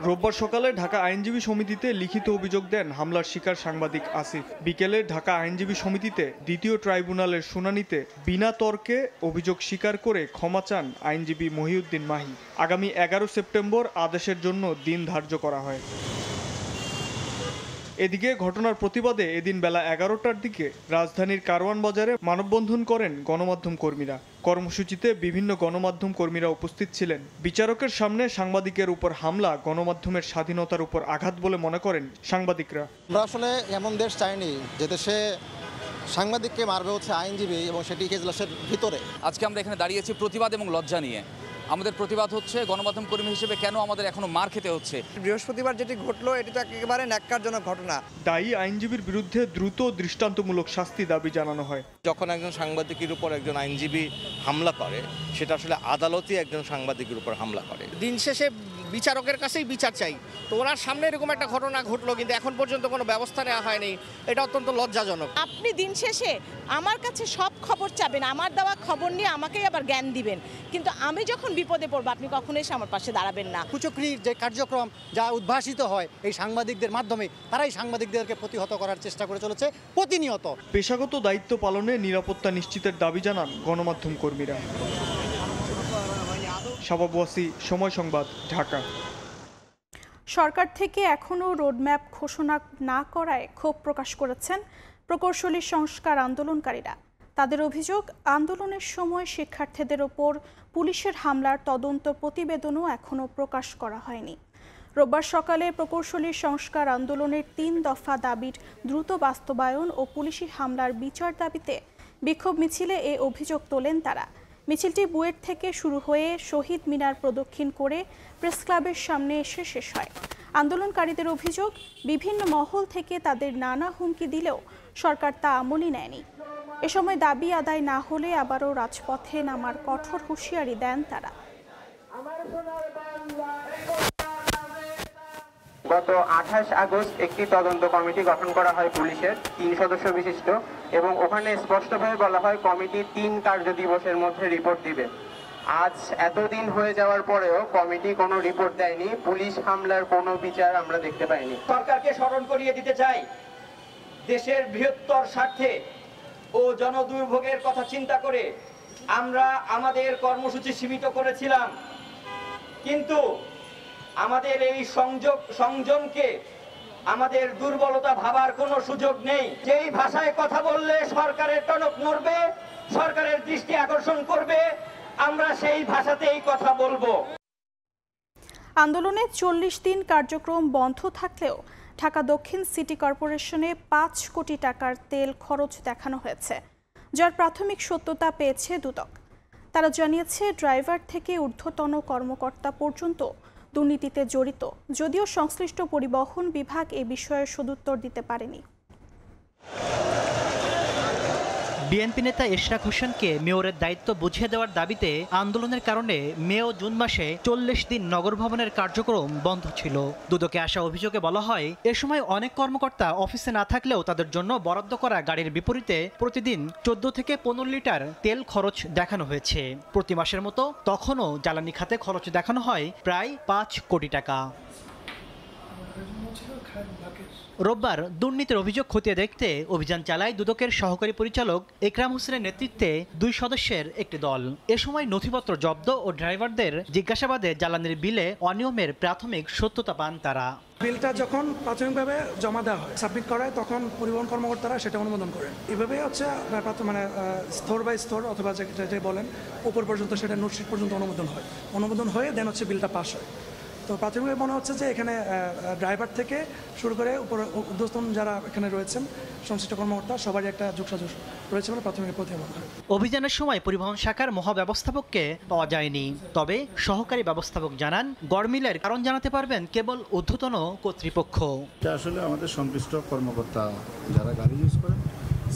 Speaker 10: রোববার সকালে ঢাকা আইনজীবী সমিতিতে লিখিত অভিযোগ দেন হামলার শিকার সাংবাদিক আসিফ। বিকেলে ঢাকা আইনজীবী সমিতিতে দ্বিতীয় ট্রাইব্যুনালের শুনানিতে বিনা তর্কে অভিযোগ স্বীকার করে ক্ষমা চান আইনজীবী মহিউদ্দিন মাহি। আগামী 11 সেপ্টেম্বর আদেশের জন্য দিন ধার্য করা হয়। এদিকে ঘটনার প্রতিবাদে এদিন বেলা 11টার দিকে রাজধানীর কারওয়ান বাজারে মানববন্ধন করেন গণমাধ্যম কর্মীরা। কর্মসূচিতে বিভিন্ন গণমাধ্যম কর্মীরা উপস্থিত ছিলেন। বিচারকের সামনে সাংবাদিকের উপর হামলা গণমাধ্যমের স্বাধীনতার উপর আঘাত বলে মনে করেন সাংবাদিকরা।
Speaker 11: আমরা আসলে এমন দেশ চাইনি যে দেশে সাংবাদিককে মারবে হচ্ছে আইনজীবী এবং সেটি এজলাসের ভিতরে।
Speaker 12: আজকে আমরা এখানে দাঁড়িয়েছি প্রতিবাদ এবং লজ্জা নিয়ে। আমাদের প্রতিবাদ হচ্ছে গণমাধ্যম কর্মী হিসেবে কেন আমাদের এখনো মার খেতে হচ্ছে।
Speaker 11: বৃহস্পতিবার যেটি ঘটলো এটি তো একেবারে ন্যাক্কারজনক ঘটনা।
Speaker 10: দায়ী আইনজীবীর বিরুদ্ধে দ্রুত দৃষ্টান্তমূলক শাস্তি দাবি জানানো হয়।
Speaker 13: যখন একজন সাংবাদিকের উপর একজন আইনজীবী হামলা করে, সেটা আসলে আদালতই একজন সাংবাদিকের উপর হামলা করে।
Speaker 11: দিন শেষে বিচারকের কাছেই বিচার চাই। তো ওনার সামনে এরকম একটা ঘটনা ঘটলো কিন্তু এখন পর্যন্ত কোনো ব্যবস্থা নেওয়া হয়নি, এটা অত্যন্ত লজ্জাজনক।
Speaker 14: আপনি দিন শেষে আমার কাছে সব খবর চাবেন, আমার দেওয়া খবর নিয়ে আমাকেই আবার জ্ঞান দিবেন, কিন্তু আমি যখন বিপদে পড়বো আপনি কখনো এসে আমার পাশে দাঁড়াবেন না।
Speaker 11: কুচক্রির যে কার্যক্রম যা উদ্ভাসিত হয় এই সাংবাদিকদের মাধ্যমে, তারাই সাংবাদিকদেরকে প্রতিহত করার চেষ্টা করে চলেছে প্রতিনিয়ত।
Speaker 10: পেশাগত দায়িত্ব পালনে নিরাপত্তা নিশ্চিতের দাবি জানান গণমাধ্যম কর্মীরা। শাবাব ওয়াসি, সময় সংবাদ, ঢাকা।
Speaker 1: সরকার থেকে এখনও রোডম্যাপ ঘোষণা না করায় ক্ষোভ প্রকাশ করেছেন প্রকৌশলী সংস্কার আন্দোলনকারীরা। তাদের অভিযোগ, আন্দোলনের সময় শিক্ষার্থীদের ওপর পুলিশের হামলার তদন্ত প্রতিবেদনও এখনও প্রকাশ করা হয়নি। রোববার সকালে প্রকৌশলী সংস্কার আন্দোলনের 3 দফা দাবির দ্রুত বাস্তবায়ন ও পুলিশি হামলার বিচার দাবিতে বিক্ষোভ মিছিলে এ অভিযোগ তোলেন তারা। মিছিলটি বুয়েট থেকে শুরু হয়ে শহীদ মিনার প্রদক্ষিণ করে প্রেস ক্লাবের সামনে এসে শেষ হয়। আন্দোলনকারীদের অভিযোগ, বিভিন্ন মহল থেকে তাদের নানা হুমকি দিলেও সরকার তা আমলই নেয়নি। এ সময় দাবি আদায় না হলে আবারও রাজপথে নামার কঠোর হুঁশিয়ারি দেন তারা।
Speaker 15: গত 28 আগস্ট একটি তদন্ত কমিটি গঠন করা হয় পুলিশের 3 সদস্য বিশিষ্ট, এবং ওখানে স্পষ্টভাবে বলা হয় কমিটি 3 কার্য দিবসের মধ্যে রিপোর্ট দিবে। আজ এতদিন হয়ে যাওয়ার পরেও কমিটি কোনো রিপোর্ট দেয়নি। পুলিশ হামলার কোনো বিচার আমরা দেখতে পাইনি।
Speaker 17: সরকারকে স্মরণ করিয়ে দিতে চাই, দেশের বৃহত্তর স্বার্থে ও জনদুর্ভোগের কথা চিন্তা করে আমরা আমাদের কর্মসূচি সীমিত করেছিলাম, কিন্তু আমাদের এই সংযমকে আমাদের দুর্বলতা ভাবার কোনো সুযোগ নেই। যেই ভাষায় কথা বললে সরকারের টনক নড়বে, সরকারের দৃষ্টি আকর্ষণ করবে, আমরা সেই ভাষাতেই কথা বলবো।
Speaker 1: আন্দোলনে 40 দিন কার্যক্রম বন্ধ থাকলেও ঢাকা দক্ষিণ সিটি কর্পোরেশনে 5 কোটি টাকার তেল খরচ দেখানো হয়েছে, যার প্রাথমিক সত্যতা পেয়েছে দুদক। তারা জানিয়েছে ড্রাইভার থেকে ঊর্ধ্বতন কর্মকর্তা পর্যন্ত দুর্নীতিতে জড়িত, যদিও সংশ্লিষ্ট পরিবহন বিভাগ এ বিষয়ে সদুত্তর দিতে পারেনি।
Speaker 28: বিএনপি নেতা ইশরাক হোসেনকে মেয়রের দায়িত্ব বুঝিয়ে দেওয়ার দাবিতে আন্দোলনের কারণে মে ও জুন মাসে 40 দিন নগর ভবনের কার্যক্রম বন্ধ ছিল। দুদকে আসা অভিযোগে বলা হয়, এ সময় অনেক কর্মকর্তা অফিসে না থাকলেও তাদের জন্য বরাদ্দ করা গাড়ির বিপরীতে প্রতিদিন 14 থেকে 15 লিটার তেল খরচ দেখানো হয়েছে। প্রতি মাসের মতো তখনও জ্বালানি খাতে খরচ দেখানো হয় প্রায় 5 কোটি টাকা। রোববার দুর্নীতির অভিযোগ খতিয়ে দেখতে অভিযান চালায় দুদকের সহকারী পরিচালক একরাম হোসেনের নেতৃত্বে 2 সদস্যের একটি দল। এ সময় নথিপত্র জব্দ ও ড্রাইভারদের জিজ্ঞাসাবাদে জ্বালানির বিলে অনিয়মের প্রাথমিক সত্যতা পান তারা।
Speaker 29: বিলটা যখন প্রাথমিকভাবে জমা দেওয়া হয়, সাবমিট করা হয়, তখন পরিবহন কর্মকর্তারা সেটা অনুমোদন করেন। এভাবেই হচ্ছে মানে স্তর বাই স্তর অথবা যে বলেন উপর পর্যন্ত সেটা নোটশিট পর্যন্ত অনুমোদন হয়ে দেন হচ্ছে বিলটা পাস হয়। তো প্রাথমিকভাবে মনে হচ্ছে যে এখানে ড্রাইভার থেকে শুরু করে ঊর্ধ্বতন যারা এখানে রয়েছেন সংশ্লিষ্ট কর্মকর্তা সবারই একটা যোগসাজশ রয়েছে বলে প্রাথমিক প্রতিবেদন হয়।
Speaker 28: অভিযানের সময় পরিবহন শাখার মহাব্যবস্থাপককে পাওয়া যায়নি, তবে সহকারী ব্যবস্থাপক জানান গড়মিলের কারণ জানাতে পারবেন কেবল ঊর্ধ্বতন কর্তৃপক্ষ।
Speaker 30: এটা আসলে আমাদের সংশ্লিষ্ট কর্মকর্তা যারা গাড়ি ইউজ করেন,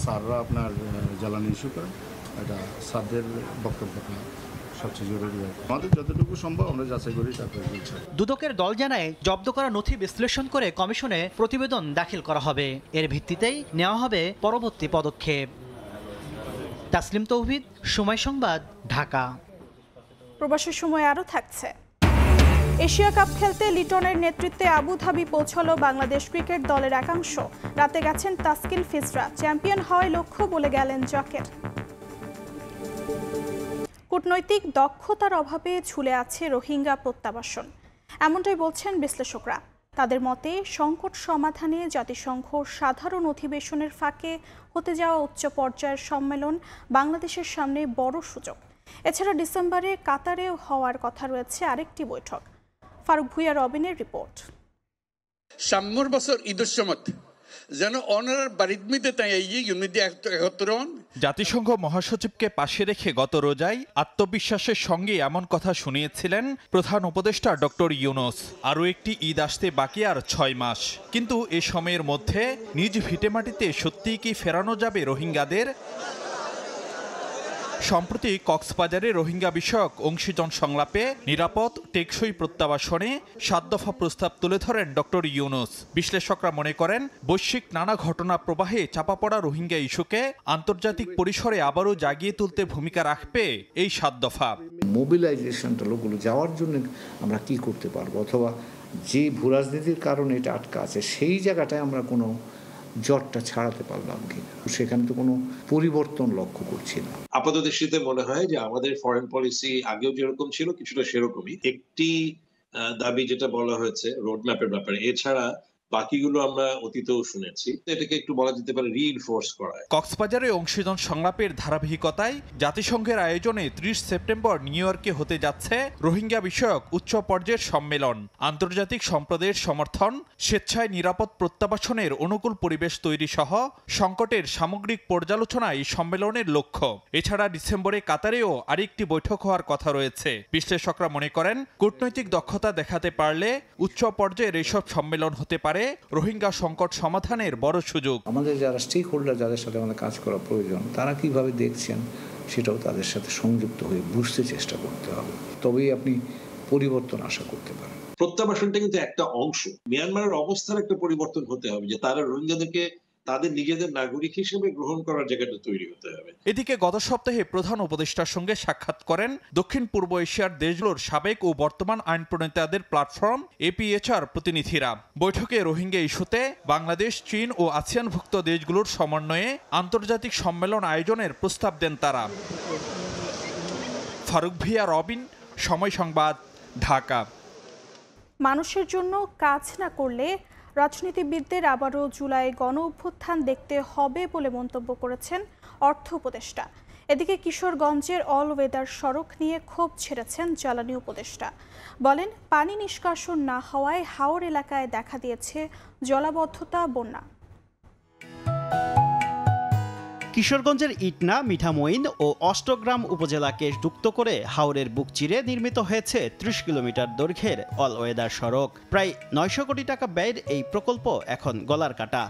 Speaker 30: স্যাররা আপনার জ্বালানি ইস্যু করেন, এটা স্যারদের বক্তব্য সবচেয়ে জরুরি। আমাদের যতটুকু সম্ভব আমরা যাচাই করি, তারপরে বলছি।
Speaker 28: দুদকের দল জানায় জব্দ করা নথি বিশ্লেষণ করে কমিশনে প্রতিবেদন দাখিল করা হবে। এর ভিত্তিতেই নেওয়া হবে পরবর্তী পদক্ষেপ। তাসলিম তৌহিদ, সময় সংবাদ, ঢাকা।
Speaker 1: প্রবাসের সময় আরও থাকছে। এশিয়া কাপ খেলতে লিটনের নেতৃত্বে আবুধাবি পৌঁছল বাংলাদেশ ক্রিকেট দলের একাংশ। রাতে গেছেন তাসকিন ফিজরা। চ্যাম্পিয়ন হওয়ার লক্ষ্য বলে গেলেন জাকের। কূটনৈতিক দক্ষতার অভাবে ঝুলে আছে রোহিঙ্গা প্রত্যাবাসন, এমনটাই বলছেন বিশ্লেষকরা। তাদের মতে সংকট সমাধানে জাতিসংঘ সাধারণ অধিবেশনের ফাঁকে হতে যাওয়া উচ্চ পর্যায়ের সম্মেলন বাংলাদেশের সামনে বড় সুযোগ। এছাড়া ডিসেম্বরে কাতারেও হওয়ার কথা রয়েছে আরেকটি বৈঠক। ফারুক ভুইয়া রবিনের রিপোর্ট।
Speaker 2: সামনের বছর ঈদের সময় যেন অনার বাড়ির মধ্যে তাই একত্রন।
Speaker 4: জাতিসংঘ মহাসচিবকে পাশে রেখে গত রোজায় আত্মবিশ্বাসের সঙ্গে এমন কথা শুনিয়েছিলেন প্রধান উপদেষ্টা ডক্টর ইউনূস। আরও একটি ঈদ আসতে বাকি আর 6 মাস, কিন্তু এ সময়ের মধ্যে নিজ ভিটেমাটিতে সত্যিই কি ফেরানো যাবে রোহিঙ্গাদের? সম্প্রতি কক্সবাজারে রোহিঙ্গা বিষয়ক অংশীজন সংলাপে নিরাপদ টেকসই প্রত্যাবাসনে 7 দফা প্রস্তাব তুলে ধরেন ডক্টর ইউনূস। বিশ্লেষকরা মনে করেন বৈশ্বিক নানা ঘটনা প্রবাহে চাপা পড়া রোহিঙ্গা ইস্যুকে আন্তর্জাতিক পরিসরে আবারও জাগিয়ে তুলতে ভূমিকা রাখবে এই 7 দফা।
Speaker 18: মোবিলাইজেশনটা লোকগুলো যাওয়ার জন্য আমরা কি করতে পারবো, অথবা যে ভূরাজনীতির কারণে এটা আটকা আছে সেই জায়গাটায় আমরা কোনো জটটা ছাড়াতে পারলাম কিনা, সেখানে তো কোনো পরিবর্তন লক্ষ্য করছি না।
Speaker 19: আপাতদৃষ্টিতে মনে হয় যে আমাদের ফরেন পলিসি আগেও যেরকম ছিল কিছুটা সেরকমই। একটি দাবি যেটা বলা হয়েছে রোডম্যাপের ব্যাপারে, এছাড়া বাকিগুলো আমরা অতীতেও শুনেছি। এটাকে একটু বলা যেতে পারে রিইনফোর্স করা।
Speaker 4: কক্সবাজারে অংশীজন সংলাপের ধারাবাহিকতায় জাতিসংঘের আয়োজনে 30 সেপ্টেম্বর নিউ ইয়র্কে হতে যাচ্ছে রোহিঙ্গা বিষয়ক উচ্চ পর্যায়ের সম্মেলন। আন্তর্জাতিক সম্প্রদায়ের সমর্থন, স্বেচ্ছায় নিরাপদ প্রত্যাবাসনের অনুকূল পরিবেশ তৈরি সহ সংকটের সামগ্রিক পর্যালোচনা এই সম্মেলনের লক্ষ্য। এছাড়া ডিসেম্বরে কাতারেও আরেকটি বৈঠক হওয়ার কথা রয়েছে। বিশ্লেষকরা মনে করেন কূটনৈতিক দক্ষতা দেখাতে পারলে উচ্চ পর্যায়ের এইসব সম্মেলন হতে পারে রোহিঙ্গা সংকট সমাধানের বড় সুযোগ।
Speaker 18: আমাদের যারা স্টেক হোল্ডার, যাদের সাথে আমাদের কাজ করা প্রয়োজন, তারা কিভাবে দেখছেন সেটাও তাদের সাথে সংযুক্ত হয়ে বুঝতে চেষ্টা করতে হবে, তবেই আপনি পরিবর্তন আশা করতে পারেন।
Speaker 19: প্রত্যাবাসনটা কিন্তু একটা অংশ। মিয়ানমারের অবস্থার একটা পরিবর্তন হতে হবে, যে তারা রোহিঙ্গাদেরকে তাদের নিজেদের নাগরিক হিসেবে গ্রহণ করার জায়গাটা তৈরি হতে হবে।
Speaker 4: এদিকে গত সপ্তাহে প্রধান উপদেষ্টার সঙ্গে সাক্ষাৎ করেন দক্ষিণ পূর্ব এশিয়ার দেশগুলোর সাবেক ও বর্তমান আইন প্রণেতাদের প্ল্যাটফর্ম এপিএচআর প্রতিনিধিরা। বৈঠকে রোহিঙ্গা ইস্যুতে বাংলাদেশ, চীন ও আসিয়ানভুক্ত দেশগুলোর সমন্বয়ে আন্তর্জাতিক সম্মেলন আয়োজনের প্রস্তাব দেন তারা। ফারুক ভুইয়া রবিন, সময় সংবাদ, ঢাকা।
Speaker 1: মানুষের জন্য কাজ না করলে রাজনীতিবিদদের আবারও জুলাই গণ অভ্যুত্থান দেখতে হবে বলে মন্তব্য করেছেন অর্থ উপদেষ্টা। এদিকে কিশোরগঞ্জের অল ওয়েদার সড়ক নিয়ে ক্ষোভ ছেড়েছেন জ্বালানি উপদেষ্টা। বলেন পানি নিষ্কাশন না হওয়ায় হাওর এলাকায় দেখা দিয়েছে জলাবদ্ধতা, বন্যা।
Speaker 20: কিশোরগঞ্জের ইটনা, মিঠামইন ও অষ্টগ্রাম উপজেলাকে যুক্ত করে হাওরের বুক চিরে নির্মিত হয়েছে 30 কিলোমিটার দৈর্ঘ্যের অল ওয়েদার সড়ক। প্রায় 900 কোটি টাকা ব্যয়ের এই প্রকল্প এখন গলার কাটা।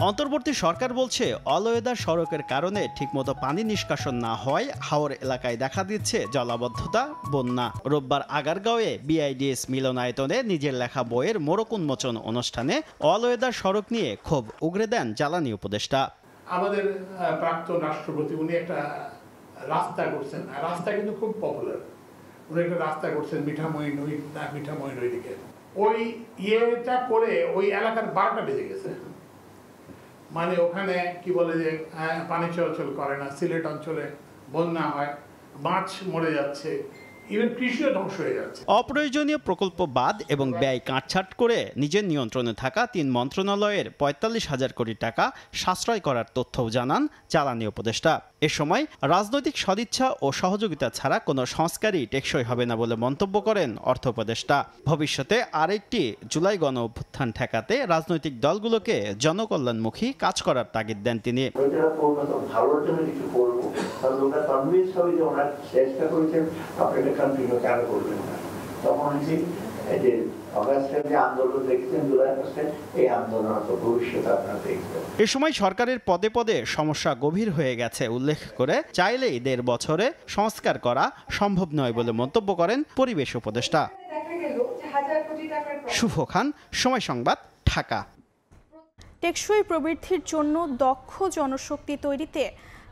Speaker 20: অন্তর্বর্তী সরকার বলছে অল ওয়েদার সড়কের কারণে ঠিকমতো পানি নিষ্কাশন না হওয়ায় হাওর এলাকায় দেখা দিচ্ছে জলাবদ্ধতা, বন্যা। রোববার আগারগাঁওয়ে বিআইডিএস মিলনায়তনে নিজের লেখা বইয়ের মোড়ক উন্মোচন অনুষ্ঠানে অল ওয়েদার সড়ক নিয়ে ক্ষোভ উগরে দেন জ্বালানি উপদেষ্টা।
Speaker 21: আমাদের প্রাক্তন রাষ্ট্রপতি উনি একটা রাস্তা করছেন, রাস্তা কিন্তু খুব পপুলার। উনি একটা রাস্তা করছেন মিঠামইন ওইদিকে, ওই ইয়েটা করে ওই এলাকার 12টা বেজে গেছে। মানে ওখানে কি বলে যে পানি চলাচল করে না, সিলেট অঞ্চলে বন্যা হয়, মাছ মরে যাচ্ছে, ইভেন কৃষিও ধ্বংস হয়ে যাচ্ছে।
Speaker 20: অপ্রয়োজনীয় প্রকল্প বাদ এবং ব্যয় কাটছাট করে নিজের নিয়ন্ত্রণে থাকা 3 মন্ত্রণালয়ের 45,000 কোটি টাকা সাশ্রয় করার তথ্যও জানান জ্বালানি উপদেষ্টা। এ সময় রাজনৈতিক সদিচ্ছা ও সহযোগিতা ছাড়া কোনো সংস্কারই টেকসই হবে না বলে মন্তব্য করেন অর্থ উপদেষ্টা। ভবিষ্যতে আরেকটি জুলাই গণ অভ্যুত্থান ঠেকাতে রাজনৈতিক দলগুলোকে জনকল্যাণমুখী কাজ করার তাগিদ দেন তিনি।
Speaker 5: এই যে অগাস্টের যে আন্দোলন দেখছেন জুলাই আগস্টে, এই আন্দোলন ভবিষ্যতে আপনারা দেখবেন।
Speaker 20: এ সময় সরকারের পদে পদে সমস্যা গভীর হয়ে গেছে উল্লেখ করে চাইলেই 1.5 বছরে সংস্কার করা সম্ভব নয় বলে মন্তব্য করেন পরিবেশ উপদেষ্টা। শুভ খান, সময় সংবাদ, ঢাকা।
Speaker 1: টেকসই প্রবৃদ্ধির জন্য দক্ষ জনশক্তি তৈরিতে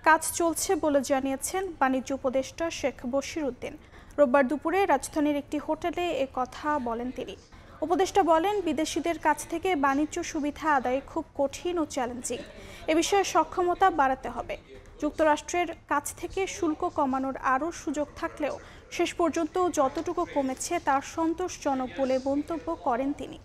Speaker 1: কাজ চলছে বলে জানিয়েছেন বাণিজ্য উপদেষ্টা শেখ বশির উদ্দিন। রোববার দুপুরে রাজধানীর একটি হোটেলে এ কথা বলেন তিনি। উপদেষ্টা বলেন, বিদেশিদের কাছ থেকে বাণিজ্য সুবিধা আদায় খুব কঠিন ও চ্যালেঞ্জিং। এ বিষয়ে সক্ষমতা বাড়াতে হবে। যুক্তরাষ্ট্রের কাছ থেকে শুল্ক কমানোর আরও সুযোগ থাকলেও শেষ পর্যন্ত যতটুকু কমেছে তা সন্তোষজনক বলে মন্তব্য করেন তিনি।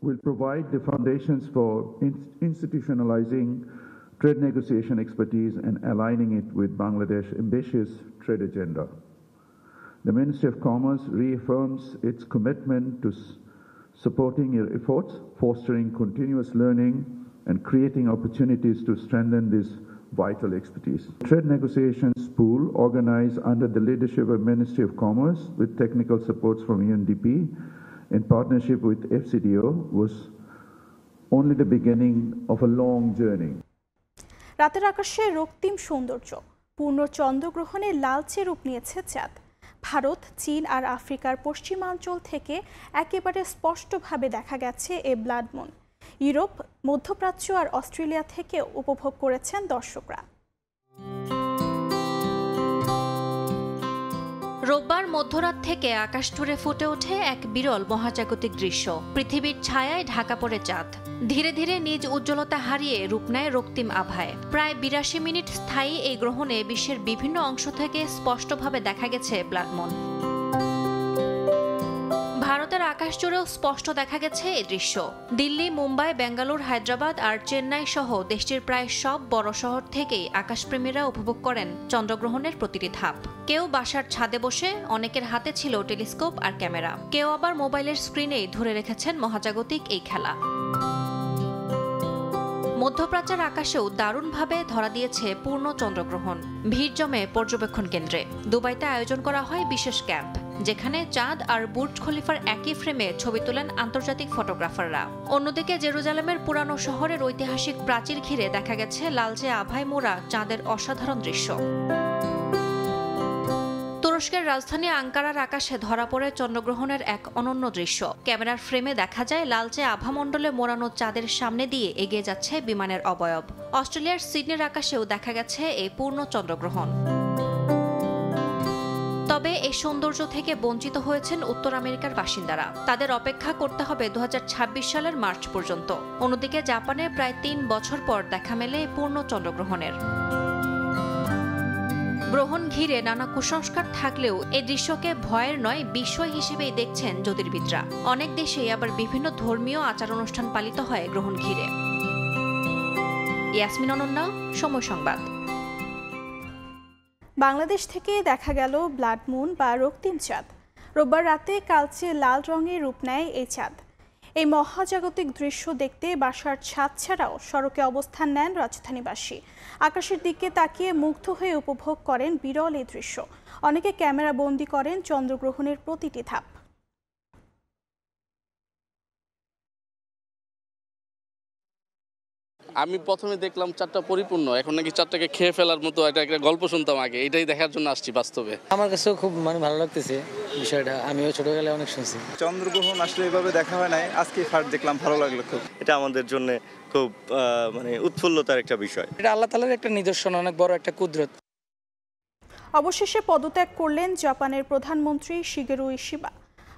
Speaker 6: Will provide the foundations for institutionalizing trade negotiation expertise and aligning it with Bangladesh's ambitious trade agenda. The Ministry of Commerce reaffirms its commitment to supporting your efforts, fostering continuous learning, and creating opportunities to strengthen this vital expertise. Trade negotiations pool, organized under the leadership of Ministry of Commerce with technical supports from UNDP in partnership with FCDO, was only the beginning of a long journey.
Speaker 1: রাতের আকাশে রক্তিম সৌন্দর্য, পূর্ণ চন্দ্রগ্রহণে লালচে রূপ নিয়েছে চাঁদ। ভারত, চীন আর আফ্রিকার পশ্চিমাঞ্চল থেকে একেবারে স্পষ্টভাবে দেখা গেছে এ ব্লাড মুন। ইউরোপ, মধ্যপ্রাচ্য আর অস্ট্রেলিয়া থেকেও উপভোগ করেছেন দর্শকরা।
Speaker 7: রোববার মধ্যরাত থেকে আকাশ জুড়ে ফুটে ওঠে এক বিরল মহাজাগতিক দৃশ্য। পৃথিবীর ছায়ায় ঢাকা পড়ে চাঁদ ধীরে ধীরে নিজ উজ্জ্বলতা হারিয়ে রূপ নেয় রক্তিম আভায়। প্রায় 82 মিনিট স্থায়ী এই গ্রহণে বিশ্বের বিভিন্ন অংশ থেকে স্পষ্টভাবে দেখা গেছে ব্লাড মুন। ভারতের আকাশ জুড়েও স্পষ্ট দেখা গেছে এই দৃশ্য। দিল্লি, মুম্বাই, বেঙ্গালুরু, হায়দ্রাবাদ আর চেন্নাই সহ দেশটির প্রায় সব বড় শহর থেকেই আকাশপ্রেমীরা উপভোগ করেন চন্দ্রগ্রহণের প্রতিটি ধাপ। কেউ বাসার ছাদে বসে, অনেকের হাতে ছিল টেলিস্কোপ আর ক্যামেরা, কেউ আবার মোবাইলের স্ক্রিনেই ধরে রেখেছেন মহাজাগতিক এই খেলা। মধ্যপ্রাচ্যের আকাশেও দারুণভাবে ধরা দিয়েছে পূর্ণ চন্দ্রগ্রহণ। ভিড় জমে পর্যবেক্ষণ কেন্দ্রে। দুবাইতে আয়োজন করা হয় বিশেষ ক্যাম্প, যেখানে চাঁদ আর বুর্জ খলিফার একই ফ্রেমে ছবি তোলেন আন্তর্জাতিক ফটোগ্রাফাররা। অন্যদিকে জেরুজালেমের পুরানো শহরের ঐতিহাসিক প্রাচীর ঘিরে দেখা গেছে লালচে আভায় মোড়া চাঁদের অসাধারণ দৃশ্য। তুরস্কের রাজধানী আঙ্কারার আকাশে ধরা পড়ে চন্দ্রগ্রহণের এক অনন্য দৃশ্য। ক্যামেরার ফ্রেমে দেখা যায় লালচে আভামণ্ডলে মোড়ানো চাঁদের সামনে দিয়ে এগিয়ে যাচ্ছে বিমানের অবয়ব। অস্ট্রেলিয়ার সিডনির আকাশেও দেখা গেছে এই পূর্ণ চন্দ্রগ্রহণ। তবে এই সৌন্দর্য থেকে বঞ্চিত হয়েছেন উত্তর আমেরিকার বাসিন্দারা। তাদের অপেক্ষা করতে হবে 2026 সালের মার্চ পর্যন্ত। অন্যদিকে জাপানে প্রায় 3 বছর পর দেখা মেলে পূর্ণ চন্দ্রগ্রহণের। গ্রহণ ঘিরে নানা কুসংস্কার থাকলেও এই দৃশ্যকে ভয়ের নয়, বিস্ময় হিসেবেই দেখছেন জ্যোতির্বিদরা। অনেক দেশেই আবার বিভিন্ন ধর্মীয় আচার অনুষ্ঠান পালিত হয় গ্রহণ ঘিরে। ইয়াসমিন অনন্যা, সময় সংবাদ।
Speaker 1: বাংলাদেশ থেকে দেখা গেল ব্লাড মুন বা রক্তিম চাঁদ। রোববার রাতে কালচে লাল রঙের রূপ নেয় এই চাঁদ। এই মহাজাগতিক দৃশ্য দেখতে বাসার ছাদ ছাড়াও সড়কে অবস্থান নেন রাজধানীবাসী। আকাশের দিকে তাকিয়ে মুগ্ধ হয়ে উপভোগ করেন বিরল এই দৃশ্য। অনেকে ক্যামেরা বন্দী করেন চন্দ্রগ্রহণের প্রতিটি ধাপ।
Speaker 8: আমি প্রথমে দেখলাম চাঁদটা পরিপূর্ণ, এখন নাকি চাঁদটাকে খেয়ে ফেলার মতো একটা গল্প শুনতাম আগে, এটাই দেখার জন্য আসছি বাস্তবে।
Speaker 22: আমার কাছেও খুব ভালো লাগতেছে বিষয়টা, আমিও ছোটবেলায় অনেক শুনছি।
Speaker 23: চন্দ্রগ্রহণ আসলে এভাবে দেখা হয় নাই, আজকে ফার্স্ট দেখলাম, ভালো লাগলো খুব। এটা আমাদের জন্য খুব উৎফুল্লতার একটা বিষয়।
Speaker 22: এটা আল্লাহ তাআলার একটা নিদর্শন, অনেক বড় একটা কুদরত।
Speaker 1: অবশেষে পদত্যাগ করলেন জাপানের প্রধানমন্ত্রী শিগেরু ইশিবা।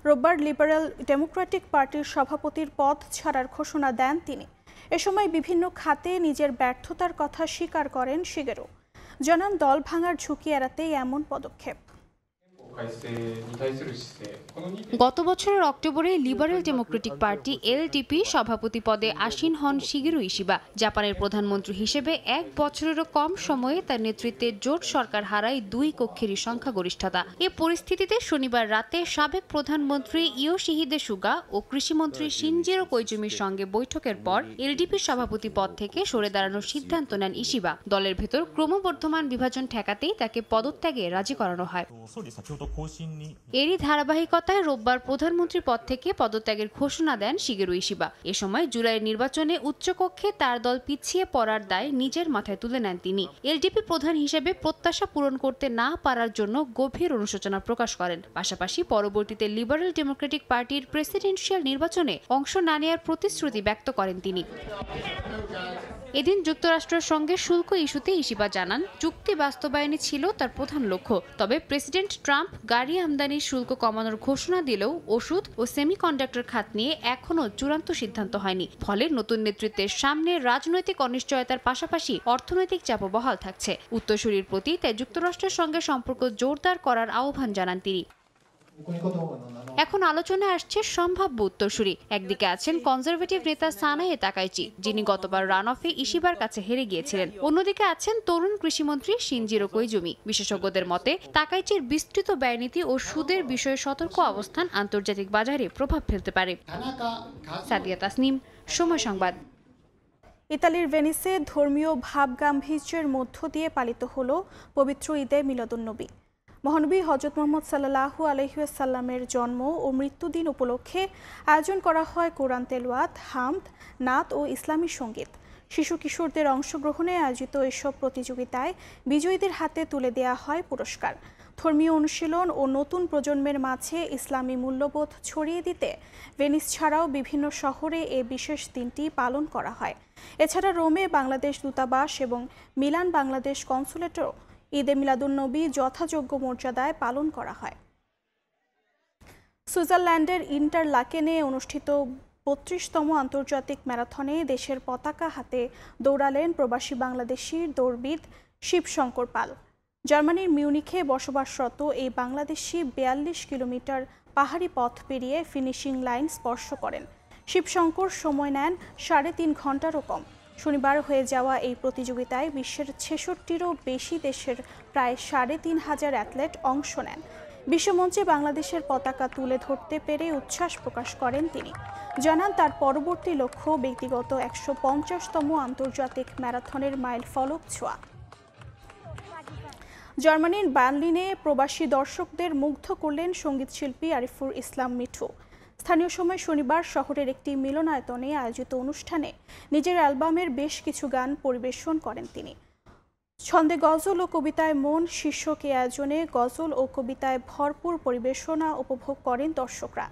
Speaker 1: রোববার লিবারেল ডেমোক্রেটিক পার্টির সভাপতির পদ ছাড়ার ঘোষণা দেন তিনি। এ সময় বিভিন্ন খাতে নিজের ব্যর্থতার কথা স্বীকার করেন শিগেরু। জানান, দল ভাঙার ঝুঁকি এড়াতেই এমন পদক্ষেপ।
Speaker 3: গত বছরের অক্টোবরে লিবারেল ডেমোক্রেটিক পার্টি এলডিপি সভাপতি পদে আসীন হন শিগেরু ইশিবা। জাপানের প্রধানমন্ত্রী হিসেবে 1 বছরেরও কম সময়ে তার নেতৃত্বে জোট সরকার হারায় 2 কক্ষেরই সংখ্যাগরিষ্ঠতা। এ পরিস্থিতিতে শনিবার রাতে সাবেক প্রধানমন্ত্রী ইয়োশিহিদে সুগা ও কৃষিমন্ত্রী শিনজিরো কোইজুমির সঙ্গে বৈঠকের পর এলডিপির সভাপতি পদ থেকে সরে দাঁড়ানোর সিদ্ধান্ত নেন ইশিবা। দলের ভেতর ক্রমবর্ধমান বিভাজন ঠেকাতেই তাকে পদত্যাগে রাজি করানো হয়। এরই ধারাবাহিকতায় রোববার প্রধানমন্ত্রী পদ থেকে পদত্যাগের ঘোষণা দেন শিগেরু ইশিবা। এ সময় জুলাইয়ের নির্বাচনে উচ্চকক্ষে তার দল পিছিয়ে পড়ার দায় নিজের মাথায় তুলে নেন তিনি। এলডিপি প্রধান হিসেবে প্রত্যাশা পূরণ করতে না পারার জন্য গভীর অনুশোচনা প্রকাশ করেন। পাশাপাশি পরবর্তীতে লিবারেল ডেমোক্রেটিক পার্টির প্রেসিডেন্সিয়াল নির্বাচনে অংশ না নেওয়ার প্রতিশ্রুতি ব্যক্ত করেন তিনি। এদিন যুক্তরাষ্ট্রের সঙ্গে শুল্ক ইস্যুতে ইশিবা জানান, চুক্তি বাস্তবায়নে ছিল তার প্রধান লক্ষ্য। তবে প্রেসিডেন্ট ট্রাম্প গাড়ি আমদানির শুল্ক কমানোর ঘোষণা দিলেও ওষুধ ও সেমিকন্ডাক্টর খাত নিয়ে এখনও চূড়ান্ত সিদ্ধান্ত হয়নি। ফলে নতুন নেতৃত্বের সামনে রাজনৈতিক অনিশ্চয়তার পাশাপাশি অর্থনৈতিক চাপও বহাল থাকছে। উত্তরসূরির প্রতি তাই যুক্তরাষ্ট্রের সঙ্গে সম্পর্ক জোরদার করার আহ্বান জানান তিনি। এখন আলোচনায় আসছে সম্ভাব্য উত্তরসূরি। একদিকে আছেন কনজারভেটিভ নেতা সানায়ে তাকাইচি, যিনি গতবার রান অফে ইশিবার কাছে হেরে গিয়েছিলেন। অন্যদিকে আছেন তরুণ কৃষিমন্ত্রী শিনজিরো কোইজুমি। বিশেষজ্ঞদের মতে তাকাইচির বিস্তৃত ব্যয়নীতি ও সুদের বিষয়ে সতর্ক অবস্থান আন্তর্জাতিক বাজারে প্রভাব ফেলতে পারে। সাদিয়া তাসনিম, সময় সংবাদ।
Speaker 1: ইতালির ভেনিসে ধর্মীয় ভাবগাম্ভীর্যের মধ্য দিয়ে পালিত হলো পবিত্র ঈদে মিলাদুন্নবী। মহানবী হযরত মুহাম্মদ সাল্লাল্লাহু আলাইহি ওয়াসাল্লামের জন্ম ও মৃত্যুদিন উপলক্ষে আয়োজন করা হয় কোরআন তেলাওয়াত, হামদ, নাত ও ইসলামী সঙ্গীত। শিশু কিশোরদের অংশগ্রহণে আয়োজিত এসব প্রতিযোগিতায় বিজয়ীদের হাতে তুলে দেয়া হয় পুরস্কার। ধর্মীয় অনুশীলন ও নতুন প্রজন্মের মাঝে ইসলামী মূল্যবোধ ছড়িয়ে দিতে ভেনিস ছাড়াও বিভিন্ন শহরে এ বিশেষ দিনটি পালন করা হয়। এছাড়া রোমে বাংলাদেশ দূতাবাস এবং মিলান বাংলাদেশ কনসুলেটও ঈদে মিলাদুন্নবী যথাযোগ্য মর্যাদায় পালন করা হয়। সুইজারল্যান্ডের ইন্টারলাকেনে অনুষ্ঠিত ৩২তম আন্তর্জাতিক ম্যারাথনে দেশের পতাকা হাতে দৌড়ালেন প্রবাসী বাংলাদেশি দৌড়বিদ শিবশঙ্কর পাল। জার্মানির মিউনিখে বসবাসরত এই বাংলাদেশি ৪২ কিলোমিটার পাহাড়ি পথ পেরিয়ে ফিনিশিং লাইন স্পর্শ করেন। শিবশঙ্কর সময় নেন ৩.৫ ঘন্টারও কম। শনিবার হয়ে যাওয়া এই প্রতিযোগিতায় বিশ্বের ৬৬টিরও বেশি দেশের প্রায় ৩৫০০ অ্যাথলেট অংশ নেন। বিশ্বমঞ্চে বাংলাদেশের পতাকা তুলে ধরতে পেরে উচ্ছ্বাস প্রকাশ করেন তিনি। জানান তার পরবর্তী লক্ষ্য ব্যক্তিগত ১৫০তম আন্তর্জাতিক ম্যারাথনের মাইল ফলক ছোঁয়া। জার্মানির বার্লিনে প্রবাসী দর্শকদের মুগ্ধ করলেন সঙ্গীতশিল্পী আরিফুর ইসলাম মিঠু। স্থানীয় সময় শনিবার শহরের একটি মিলনায়তনে আয়োজিত অনুষ্ঠানে নিজের অ্যালবামের বেশ কিছু গান পরিবেশন করেন তিনি। ছন্দে গজল ও কবিতায় মন শীর্ষক এ আয়োজনে গজল ও কবিতায় ভরপুর পরিবেশনা উপভোগ করেন দর্শকরা।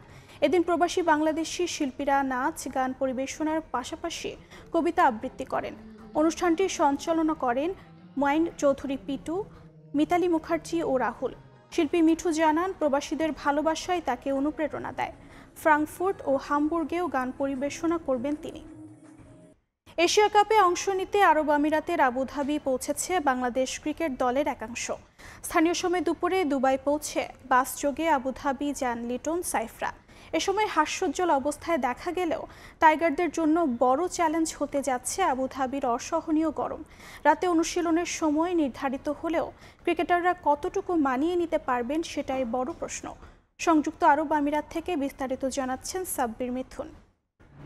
Speaker 1: এদিন প্রবাসী বাংলাদেশি শিল্পীরা নাচ গান পরিবেশনার পাশাপাশি কবিতা আবৃত্তি করেন। অনুষ্ঠানটি সঞ্চালনা করেন মাইন চৌধুরী পিটু, মিতালি মুখার্জি ও রাহুল। শিল্পী মিঠু জানান, প্রবাসীদের ভালোবাসায় তাকে অনুপ্রেরণা দেয়। ফ্রাঙ্কফুর্ট ও হামবুর্গেও গান পরিবেশনা করবেন তিনি। এশিয়া কাপে অংশ নিতে আরব আমিরাতের আবুধাবি পৌঁছেছে বাংলাদেশ ক্রিকেট দলের একাংশ। স্থানীয় সময় দুপুরে দুবাই পৌঁছে বাসযোগে আবুধাবি যান লিটন সাইফরা। এ সময় হাস্যোজ্জ্বল অবস্থায় দেখা গেলেও টাইগারদের জন্য বড় চ্যালেঞ্জ হতে যাচ্ছে আবুধাবির অসহনীয় গরম। রাতে অনুশীলনের সময় নির্ধারিত হলেও ক্রিকেটাররা কতটুকু মানিয়ে নিতে পারবেন সেটাই বড় প্রশ্ন। সংযুক্ত আরব আমিরাত থেকে বিস্তারিত জানাচ্ছেন সাব্বির মিথুন।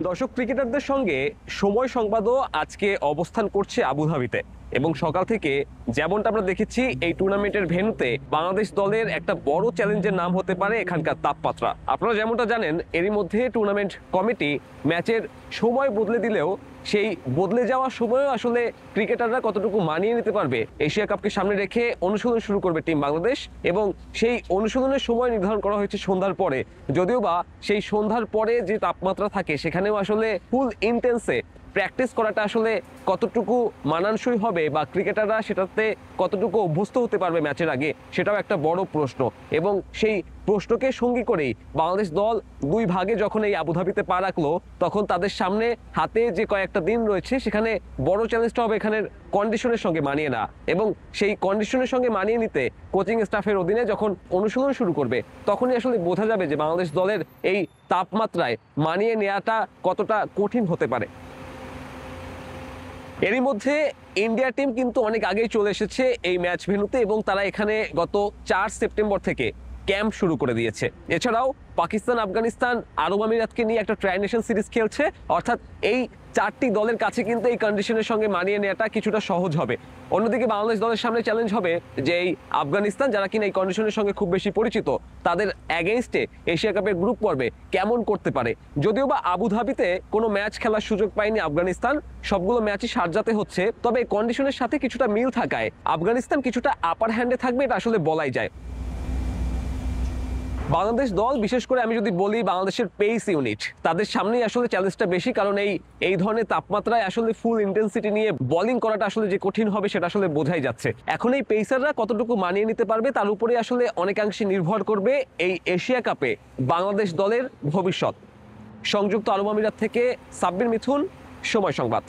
Speaker 9: দর্শক, ক্রিকেটারদের সঙ্গে সময় সংবাদও আজকে অবস্থান করছে আবুধাবিতে এবং সকাল থেকে যেমনটা আমরা দেখেছি এই টুর্নামেন্টের ভেন্যুতে বাংলাদেশ দলের একটা বড় চ্যালেঞ্জের নাম হতে পারে এখানকার তাপমাত্রা। আপনারা যেমনটা জানেন, এরই মধ্যে টুর্নামেন্ট কমিটি ম্যাচের সময় বদলে দিলেও সেই বদলে যাওয়ার সময়ও আসলে ক্রিকেটাররা কতটুকু মানিয়ে নিতে পারবে এশিয়া কাপকে সামনে রেখে অনুশীলন শুরু করবে টিম বাংলাদেশ এবং সেই অনুশীলনের সময় নির্ধারণ করা হয়েছে সন্ধ্যার পরে। যদিও বা সেই সন্ধ্যার পরে যে তাপমাত্রা থাকে সেখানেও আসলে ফুল ইন্টেন্সে প্র্যাকটিস করাটা আসলে কতটুকু মানানসই হবে বা ক্রিকেটাররা সেটাতে কতটুকু অভ্যস্ত হতে পারবে ম্যাচের আগে, সেটাও একটা বড় প্রশ্ন। এবং সেই প্রশ্নকে সঙ্গী করেই বাংলাদেশ দল 2 ভাগে যখন এই আবুধাবিতে পা রাখলো, তখন তাদের সামনে হাতে যে কয়েকটা দিন রয়েছে সেখানে বড় চ্যালেঞ্জটা হবে এখানের কন্ডিশনের সঙ্গে মানিয়ে নেওয়া। এবং সেই কন্ডিশনের সঙ্গে মানিয়ে নিতে কোচিং স্টাফের অধীনে যখন অনুশীলন শুরু করবে, তখনই আসলে বোঝা যাবে যে বাংলাদেশ দলের এই তাপমাত্রায় মানিয়ে নেওয়াটা কতটা কঠিন হতে পারে। এরই মধ্যে ইন্ডিয়া টিম কিন্তু অনেক আগেই চলে এসেছে এই ম্যাচ ভেন্যুতে এবং তারা এখানে গত 4 সেপ্টেম্বর থেকে ক্যাম্প শুরু করে দিয়েছে। এছাড়াও পাকিস্তান, আফগানিস্তান, আরব আমিরাতকে নিয়ে একটা ট্রাই নেশন সিরিজ খেলছে। অর্থাৎ এই 4টি দলের কাছে কিন্তু এই কন্ডিশনের সঙ্গে মানিয়ে নেওয়াটা কিছুটা সহজ হবে। অন্যদিকে বাংলাদেশ দলের সামনে চ্যালেঞ্জ হবে যে এই আফগানিস্তান, যারা কিনা এই কন্ডিশনের সঙ্গে খুব বেশি পরিচিত, তাদের অ্যাগেইনস্টে এশিয়া কাপের গ্রুপ পর্বে কেমন করতে পারে। যদিও বা আবুধাবিতে কোনো ম্যাচ খেলার সুযোগ পায়নি আফগানিস্তান, সবগুলো ম্যাচই শারজাতে হচ্ছে, তবে এই কন্ডিশনের সাথে কিছুটা মিল থাকায় আফগানিস্তান কিছুটা আপার হ্যান্ডে থাকবে, এটা আসলে বলাই যায়। বাংলাদেশ দল, বিশেষ করে আমি যদি বলি বাংলাদেশের পেস ইউনিট, তাদের সামনেই আসলে চ্যালেঞ্জটা বেশি, কারণ এই ধরনের তাপমাত্রায় আসলে ফুল ইন্টেন্সিটি নিয়ে বোলিং করাটা আসলে যে কঠিন হবে সেটা আসলে বোঝাই যাচ্ছে। এখন এই পেসাররা কতটুকু মানিয়ে নিতে পারবে তার উপরে আসলে অনেকাংশে নির্ভর করবে এই এশিয়া কাপে বাংলাদেশ দলের ভবিষ্যৎ। সংযুক্ত আরব আমিরাত থেকে সাব্বির মিথুন, সময় সংবাদ।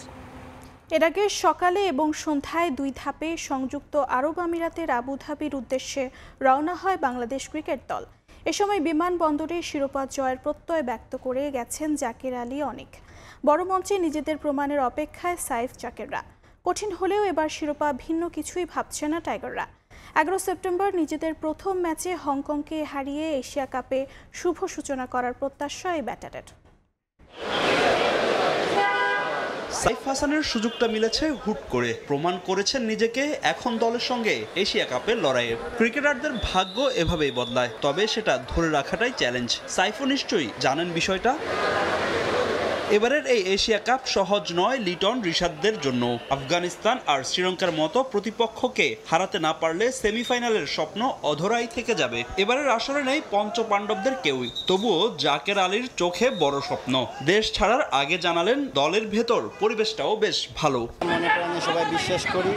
Speaker 1: এর আগে সকালে এবং সন্ধ্যায় 2 ধাপে সংযুক্ত আরব আমিরাতের আবুধাবির উদ্দেশ্যে রওনা হয় বাংলাদেশ ক্রিকেট দল। এ সময় বিমানবন্দরে শিরোপা জয়ের প্রত্যয় ব্যক্ত করে গেছেন জাকের আলী অনেক। বড় মঞ্চে নিজেদের প্রমাণের অপেক্ষায় সাইফ জাকেররা। কঠিন হলেও এবার শিরোপা ভিন্ন কিছুই ভাবছে না টাইগাররা। 11 সেপ্টেম্বর নিজেদের প্রথম ম্যাচে হংকংকে হারিয়ে এশিয়া কাপে শুভ সূচনা করার প্রত্যাশা এই ব্যাটারের।
Speaker 10: সাইফ হাসানের সুযোগটা মিলেছে হুট করে, প্রমাণ করেছেন নিজেকে এখন দলের সঙ্গে এশিয়া কাপের লড়াইয়ে। ক্রিকেটারদের ভাগ্য এভাবেই বদলায়, তবে সেটা ধরে রাখাটাই চ্যালেঞ্জ। সাইফও নিশ্চয়ই জানেন বিষয়টা। এবারের এই এশিয়া কাপ সহজ নয় লিটন রিশাদদের জন্য। আফগানিস্তান আর শ্রীলঙ্কার মতো প্রতিপক্ষকে হারাতে না পারলে সেমিফাইনালের স্বপ্ন অধরাই থেকে যাবে। এবারের আসরে নেই পঞ্চপাণ্ডবদের কেউই, তবুও জাকের আলীর চোখে বড় স্বপ্ন। দেশ ছাড়ার আগে জানালেন দলের ভেতর পরিবেশটাও বেশ ভালো।
Speaker 11: মনে প্রাণে সবাই বিশ্বাস করি,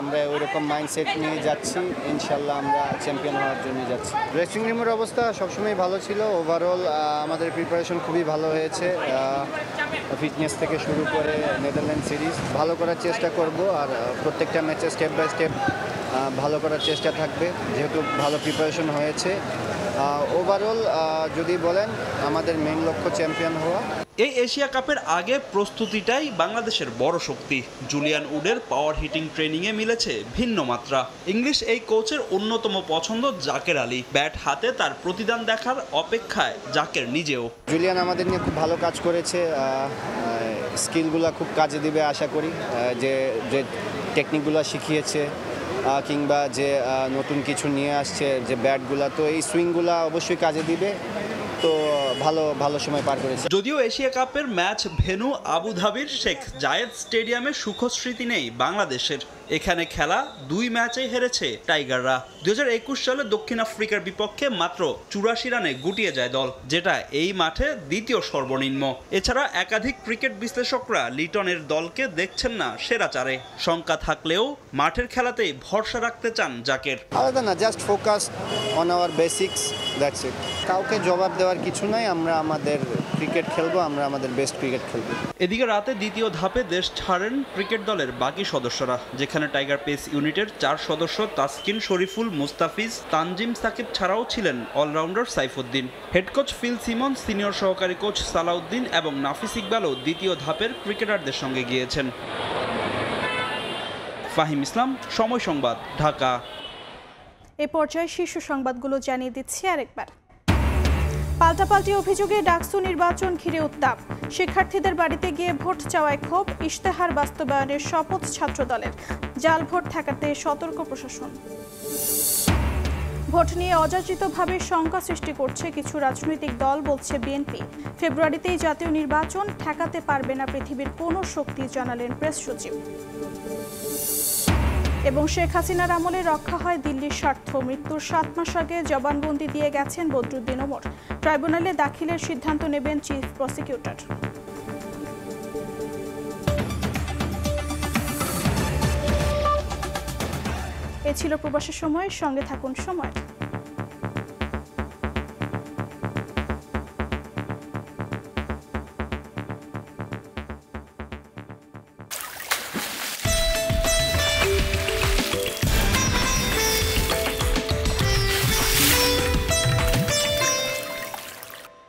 Speaker 11: আমরা ওইরকম মাইন্ডসেট নিয়ে যাচ্ছি, ইনশাল্লাহ আমরা চ্যাম্পিয়ন হওয়ার জন্য যাচ্ছি। ড্রেসিং রুমের অবস্থা সবসময় ভালো ছিল, ওভারঅল আমাদের প্রিপারেশন খুবই ভালো হয়েছে। ফিটনেস থেকে শুরু করে নেদারল্যান্ড সিরিজ ভালো করার চেষ্টা করব, আর প্রত্যেকটা ম্যাচে স্টেপ বাই স্টেপ ভালো করার চেষ্টা থাকবে, যেহেতু ভালো প্রিপারেশন হয়েছে। ওভারঅল যদি বলেন আমাদের মেইন লক্ষ্য চ্যাম্পিয়ন হওয়া।
Speaker 10: এই এশিয়া কাপের আগে প্রস্তুতিটাই বাংলাদেশের বড় শক্তি। জুলিয়ান উডের পাওয়ার হিটিং ট্রেনিংয়ে মিলেছে ভিন্ন মাত্রা। ইংলিশ এই কোচের অন্যতম পছন্দ জাকের আলী। ব্যাট হাতে তার প্রতিদান দেখার অপেক্ষায় জাকের নিজেও।
Speaker 11: জুলিয়ান আমাদের নিয়ে খুব ভালো কাজ করেছে, স্কিলগুলো খুব কাজে দিবে আশা করি। যে টেকনিকগুলো শিখিয়েছে কিংবা যে নতুন কিছু নিয়ে আসছে, যে ব্যাটগুলো, তো এই সুইংগুলো অবশ্যই কাজে দিবে। তো ভালো সময় পার করেছে।
Speaker 10: যদিও এশিয়া কাপের ম্যাচ ভেন্যু আবুধাবির শেখ জায়েদ স্টেডিয়ামে সুখস্মৃতি নেই বাংলাদেশের। এখানে খেলা 2 ম্যাচে হেরেছে টাইগাররা। 2021 সালে দক্ষিণ আফ্রিকার বিপক্ষে মাত্র 84 রানে গুটিয়ে যায় দল, যেটা এই মাঠে দ্বিতীয় সর্বনিম্ন। এছাড়া একাধিক ক্রিকেট বিশ্লেষকরা লিটনের দলকে দেখছেন না সেরা চারে। শঙ্কা থাকলেও মাঠের খেলাতেই ভরসা রাখতে চান জাকের।
Speaker 11: আলাদা না, just focus on our basics, that's it. কাউকে জবাব দেওয়ার কিছু নাই, আমরা আমাদের ক্রিকেট খেলবো, আমরা আমাদের বেস্ট ক্রিকেট খেলবো।
Speaker 10: এদিকে রাতে দ্বিতীয় ধাপে দেশ ছাড়েন ক্রিকেট দলের বাকি সদস্যরা, যেখানে টাইগার পেস ইউনিটের 4 সদস্য তাসকিন, শরীফুল, মুস্তাফিজ, তানজিম সাকিব ছাড়াও ছিলেন allrounder Saifuddin. Head coach Phil Simmons, senior সহকারী কোচ সালাউদ্দিন এবং নাফিস ইকবালও দ্বিতীয় ধাপের ক্রিকেটারদের সঙ্গে গিয়েছেন। ফাহিম ইসলাম, সময় সংবাদ, ঢাকা।
Speaker 1: এ পর্যায়ে শীর্ষ সংবাদগুলো জানিয়ে দিচ্ছি আরেকবার। পাল্টাপাল্টি অভিযোগে ডাকসু নির্বাচন ঘিরে উত্তাপ। শিক্ষার্থীদের বাড়িতে গিয়ে ভোট চাওয়ায় ক্ষোভ। ইশতেহার বাস্তবায়নের শপথ ছাত্রদলের। জাল ভোট ঠেকাতে সতর্ক প্রশাসন। ভোট নিয়ে অযাচিতভাবে শঙ্কা সৃষ্টি করছে কিছু রাজনৈতিক দল, বলছে বিএনপি। ফেব্রুয়ারিতেই জাতীয় নির্বাচন, ঠেকাতে পারবে না পৃথিবীর কোনো শক্তি, জানালেন প্রেস সচিব। এবং শেখ হাসিনার আমলে রক্ষা হয় দিল্লির স্বার্থ। মৃত্যুর 7 মাস আগে জবানবন্দি দিয়ে গেছেন বদরুদ্দিন ওমর। ট্রাইব্যুনালে দাখিলের সিদ্ধান্ত নেবেন চিফ প্রসিকিউটর। এ ছিল প্রবাসের সময়, সঙ্গে থাকুন সময়।